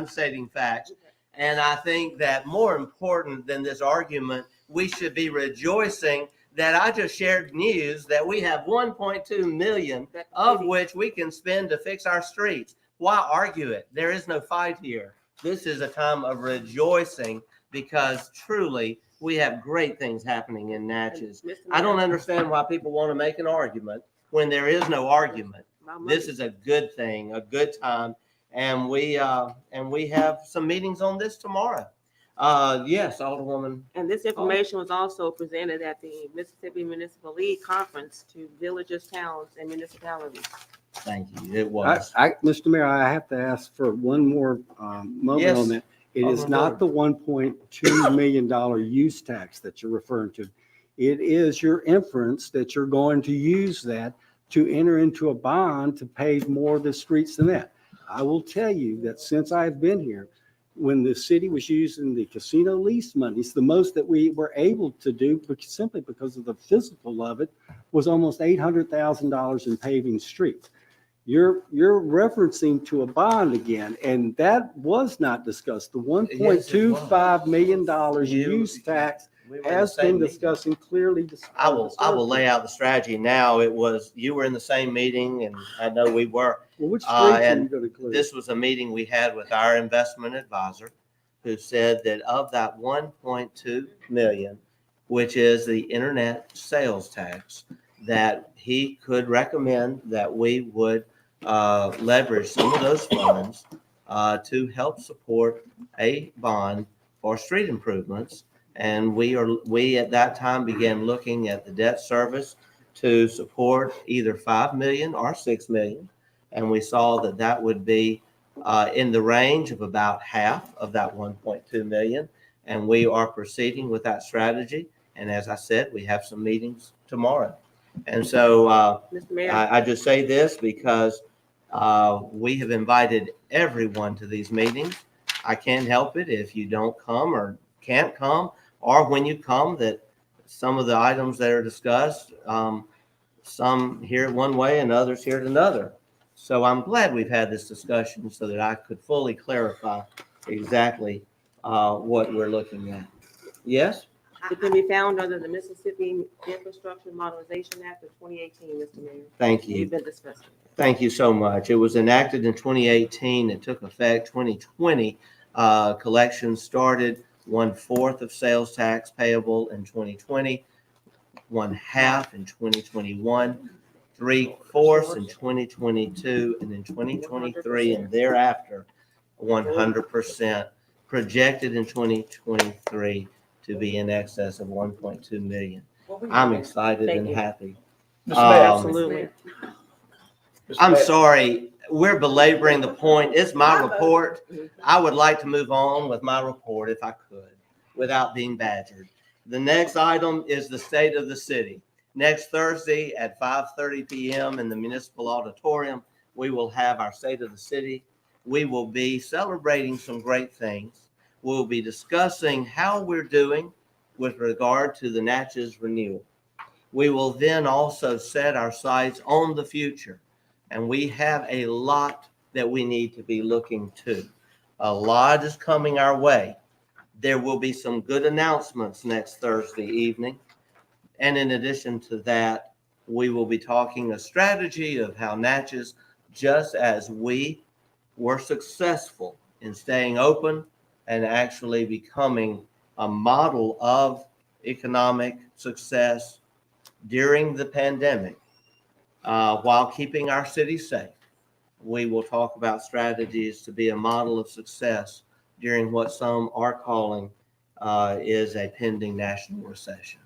stating facts. And I think that more important than this argument, we should be rejoicing that I just shared news that we have 1.2 million of which we can spend to fix our streets. Why argue it? There is no fight here. This is a time of rejoicing because truly we have great things happening in Natchez. I don't understand why people want to make an argument when there is no argument. This is a good thing, a good time. And we have some meetings on this tomorrow. Yes, Alderwoman. And this information was also presented at the Mississippi Municipal League Conference to villages, towns, and municipalities. Thank you. It was. Mr. Mayor, I have to ask for one more moment Yes. on that. It is not the $1.2 million use tax that you're referring to. It is your inference that you're going to use that to enter into a bond to pave more of the streets than that. I will tell you that since I've been here, when the city was using the casino lease money, it's the most that we were able to do simply because of the physical of it was almost $800,000 in paving streets. you're referencing to a bond again, and that was not discussed. The $1.25 million use tax We were in the has same been meeting. discussed and clearly I will lay out the strategy now. You were in the same meeting, and I know we were. Well, which streets are and you going to clear? This was a meeting we had with our investment advisor, who said that of that 1.2 million, which is the internet sales tax, that he could recommend that we would leverage some of those funds to help support a bond for street improvements. And we at that time began looking at the debt service to support either 5 million or 6 million. And we saw that that would be in the range of about half of that 1.2 million. And we are proceeding with that strategy. And as I said, we have some meetings tomorrow. And so Mr. Mayor, I just say this because we have invited everyone to these meetings. I can't help it if you don't come or can't come, or when you come, that some of the items that are discussed, some hear it one way and others hear it another. So I'm glad we've had this discussion so that I could fully clarify exactly what we're looking at. Yes? it can be found under the Mississippi Infrastructure Modernization Act of 2018, Mr. Mayor. Thank you. You've been discussing. Thank you so much. It was enacted in 2018. It took effect 2020. Collections started 1/4 of sales tax payable in 2020, 1/2 in 2021, 3/4 in 2022, and in 2023 and thereafter, 100% projected in 2023 to be in excess of 1.2 million. I'm excited and happy. Mr. Mayor, Absolutely. I'm sorry, we're belaboring the point. It's my report. I would like to move on with my report if I could, without being badgered. The next item is the state of the city. Next Thursday at 5:30 p.m. in the municipal auditorium, we will have our state of the city. We will be celebrating some great things. We'll be discussing how we're doing with regard to the Natchez renewal. We will then also set our sights on the future. And we have a lot that we need to be looking to. A lot is coming our way. There will be some good announcements next Thursday evening. And in addition to that, we will be talking a strategy of how Natchez, just as we were successful in staying open and actually becoming a model of economic success during the pandemic, while keeping our city safe. We will talk about strategies to be a model of success during what some are calling is a pending national recession.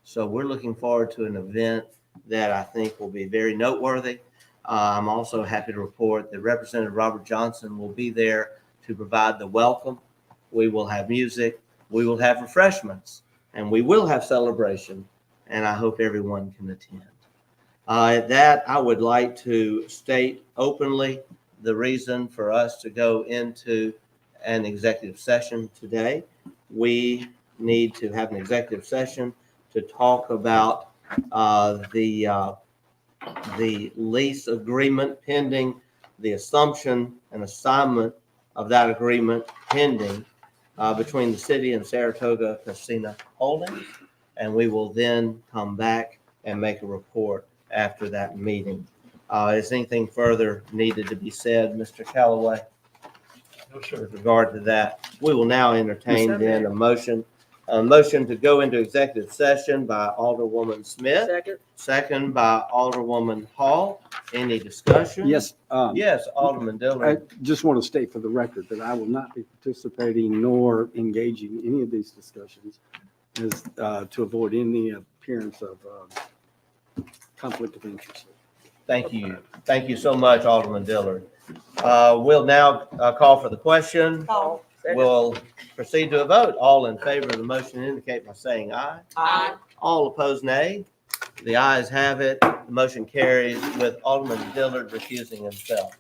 So we're looking forward to an event that I think will be very noteworthy. I'm also happy to report that Representative Robert Johnson will be there to provide the welcome. We will have music, we will have refreshments, and we will have celebration, and I hope everyone can attend. At that, I would like to state openly the reason for us to go into an executive session today. We need to have an executive session to talk about the lease agreement pending, the assumption and assignment of that agreement pending between the city and Saratoga Casino Holdings. And we will then come back and make a report after that meeting. Is anything further needed to be said, Mr. Callaway? No, sir. With regard to that, we will now entertain then a motion to go into executive session by Alderwoman Smith, Second. second by Alderwoman Hall. Any discussion? Yes. Yes, Alderman I Dillard. just want to state for the record that I will not be participating nor engaging in any of these discussions as to avoid any appearance of conflict of interest. Thank you. Thank you so much, Alderman Dillard. We'll now call for the question. Second. We'll proceed to a vote. All in favor of the motion indicate by saying aye. Aye. All opposed, nay. The ayes have it. The motion carries with Alderman Dillard recusing himself.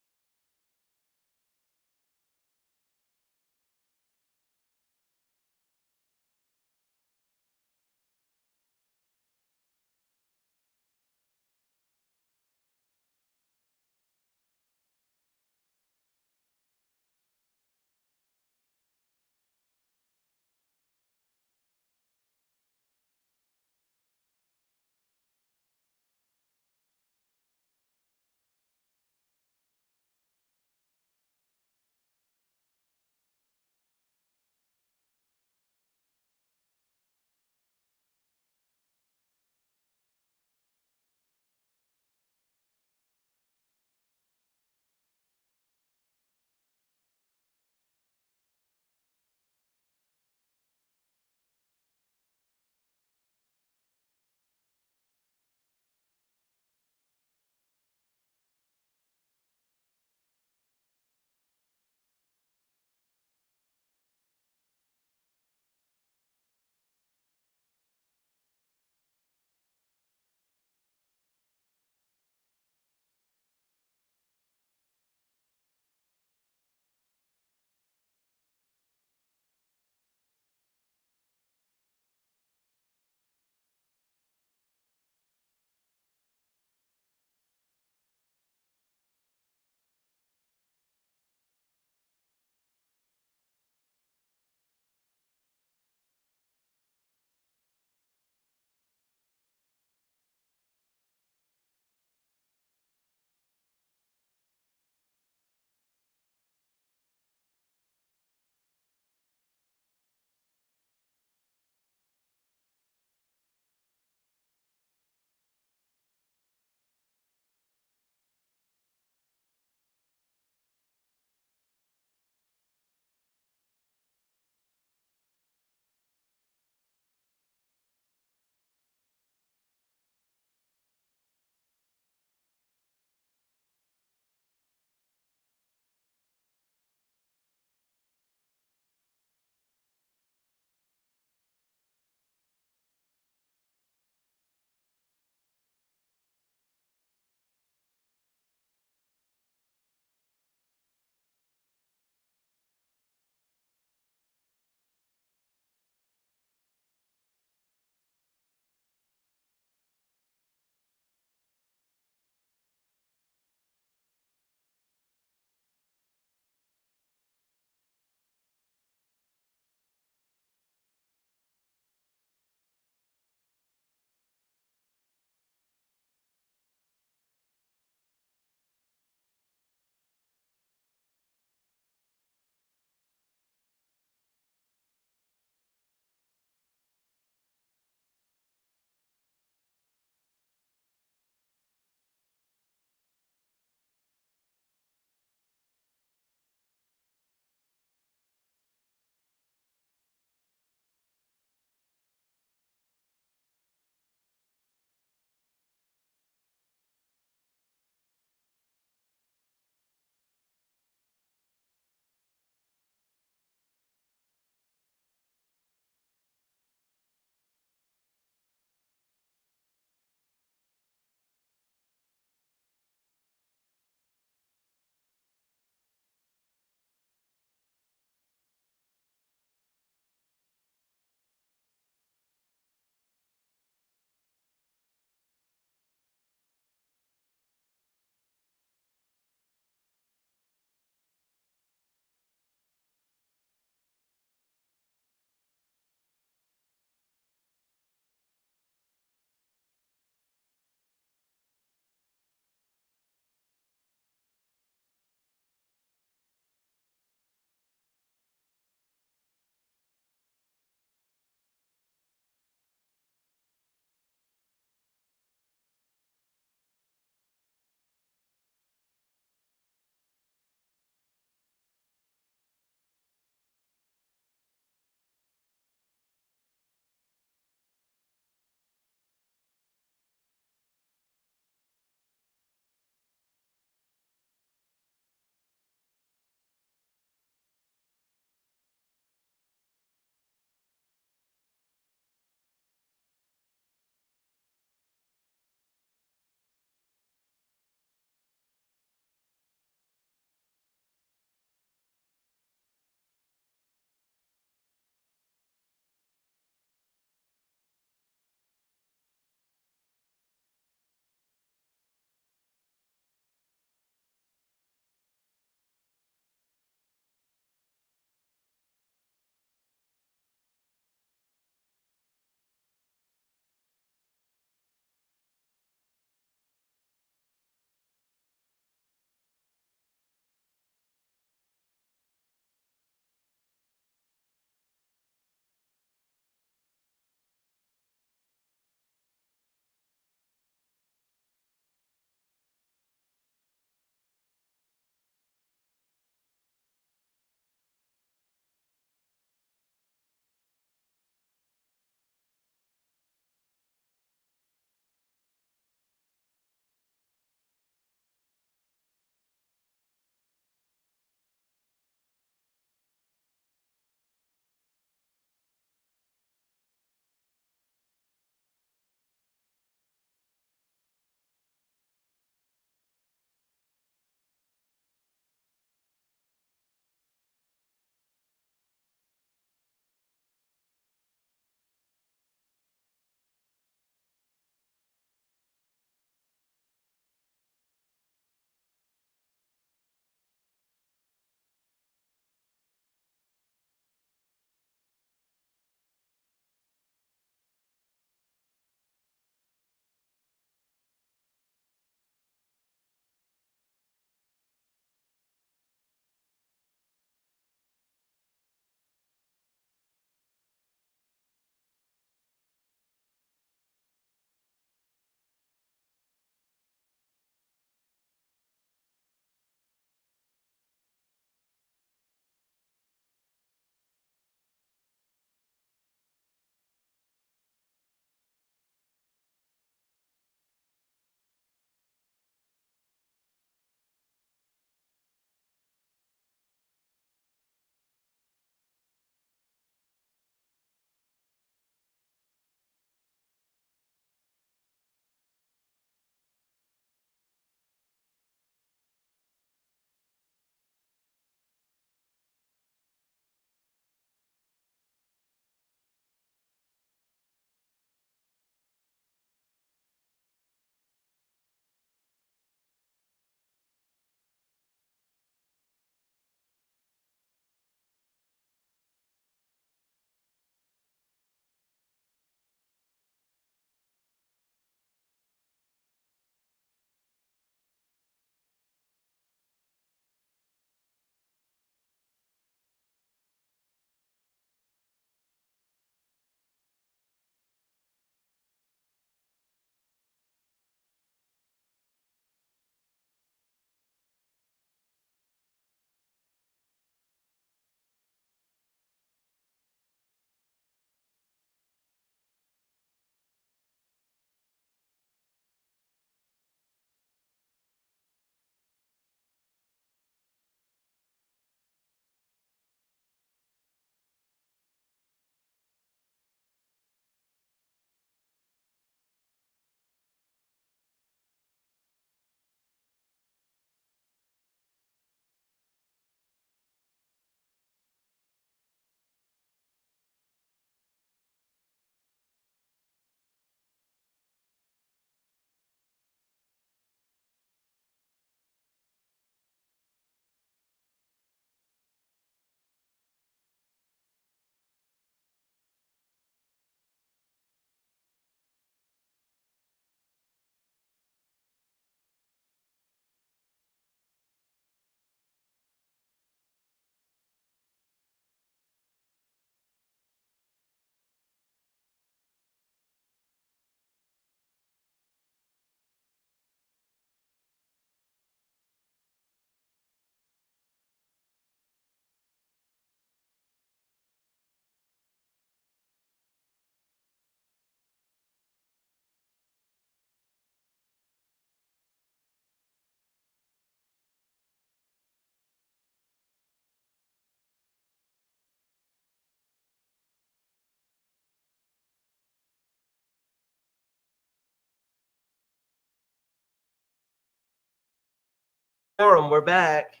Forum, we're back.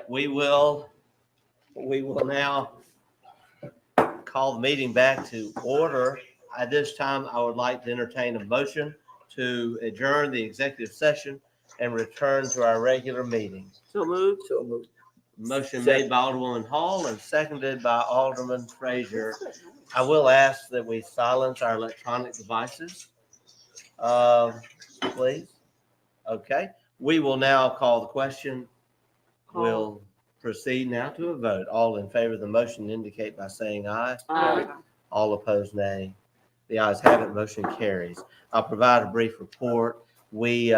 We will now call the meeting back to order. At this time, I would like to entertain a motion to adjourn the executive session and return to our regular meeting. So moved. So moved. Motion made by Alderwoman Hall and seconded by Alderman Frazier. I will ask that we silence our electronic devices, please. Okay, we will now call the question. We'll proceed now to a vote. All in favor of the motion indicate by saying aye. Aye. All opposed, nay. The ayes have it, motion carries. I'll provide a brief report. We,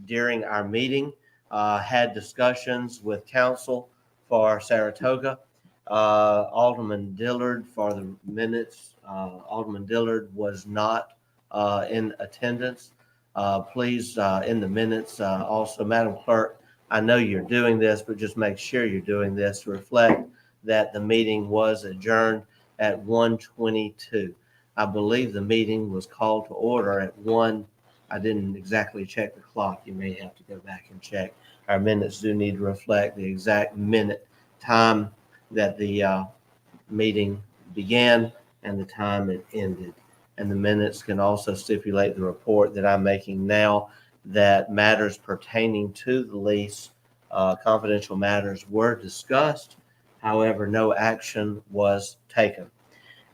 during our meeting, had discussions with council for Saratoga. Alderman Dillard, for the minutes, Alderman Dillard was not in attendance. Please, in the minutes, also, Madam Clerk, I know you're doing this, but just make sure you're doing this to reflect that the meeting was adjourned at 1:22. I believe the meeting was called to order at 1. I didn't exactly check the clock. You may have to go back and check. Our minutes do need to reflect the exact minute time that the meeting began and the time it ended. And the minutes can also stipulate the report that I'm making now, that matters pertaining to the lease, confidential matters, were discussed. However, no action was taken.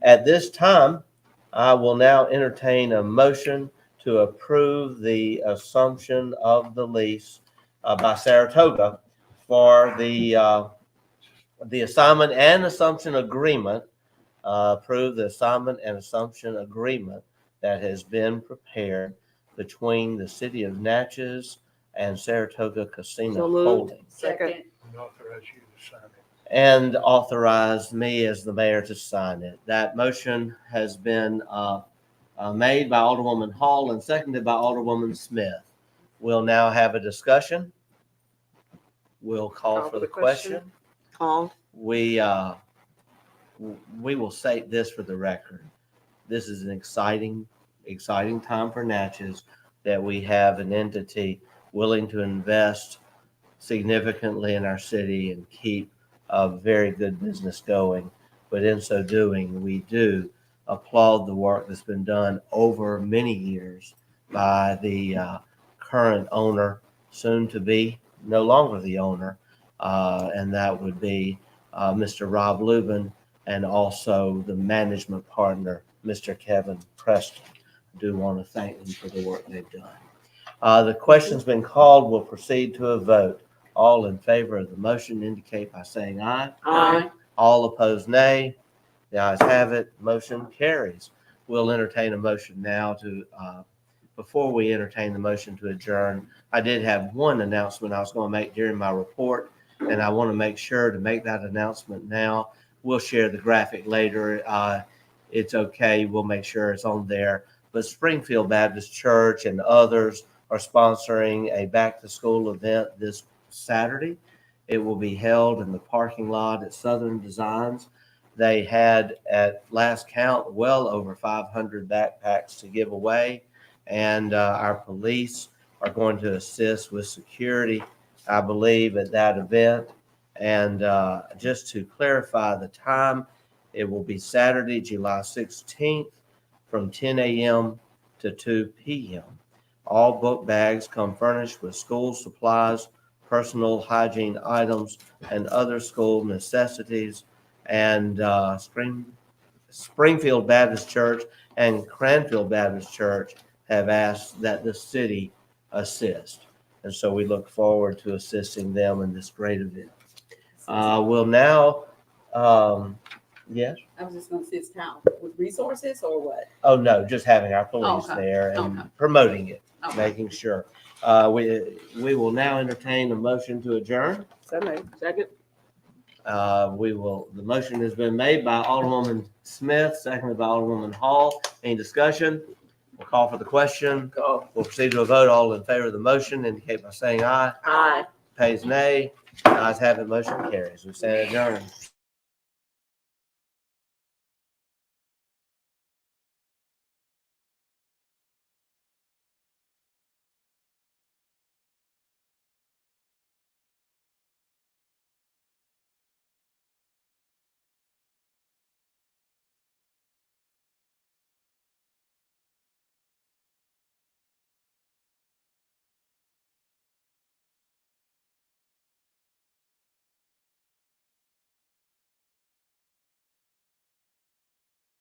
At this time, I will now entertain a motion to approve the assumption of the lease by Saratoga for the assignment and assumption agreement. Approve the assignment and assumption agreement that has been prepared between the city of Natchez and Saratoga Casino So moved. Holdings. Second. And authorize you to sign it. And authorize me as the mayor to sign it. That motion has been made by Alderwoman Hall and seconded by Alderwoman Smith. We'll now have a discussion. We'll call for the question. Called. We will state this for the record. This is an exciting time for Natchez, that we have an entity willing to invest significantly in our city and keep a very good business going. But in so doing, we do applaud the work that's been done over many years by the current owner, soon to be no longer the owner, and that would be Mr. Rob Lubin, and also the management partner, Mr. Kevin Preston. I do want to thank them for the work they've done. The question's been called. We'll proceed to a vote. All in favor of the motion indicate by saying aye. Aye. All opposed, nay. The ayes have it. Motion carries. We'll entertain a motion now to, before we entertain the motion to adjourn, I did have one announcement I was going to make during my report, and I want to make sure to make that announcement now. We'll share the graphic later. It's okay. We'll make sure it's on there. But Springfield Baptist Church and others are sponsoring a back-to-school event this Saturday. It will be held in the parking lot at Southern Designs. They had, at last count, well over 500 backpacks to give away, and our police are going to assist with security, I believe, at that event. And just to clarify the time, it will be Saturday, July 16th from 10 a.m. to 2 p.m. All book bags come furnished with school supplies, personal hygiene items, and other school necessities. And Springfield Baptist Church and Cranfield Baptist Church have asked that the city assist. And so we look forward to assisting them in this great event. We'll now, yes? I was just gonna see it's town with resources or what? Oh, no, just having our police Okay. there and Okay. promoting it, Okay. making sure. We will now entertain a motion to adjourn. So moved. Second. The motion has been made by Alderwoman Smith, seconded by Alderwoman Hall. Any discussion? We'll call for the question. Call. We'll proceed to a vote. All in favor of the motion indicate by saying aye. Aye. Pays nay. Ayes have it, motion carries. We stand adjourned.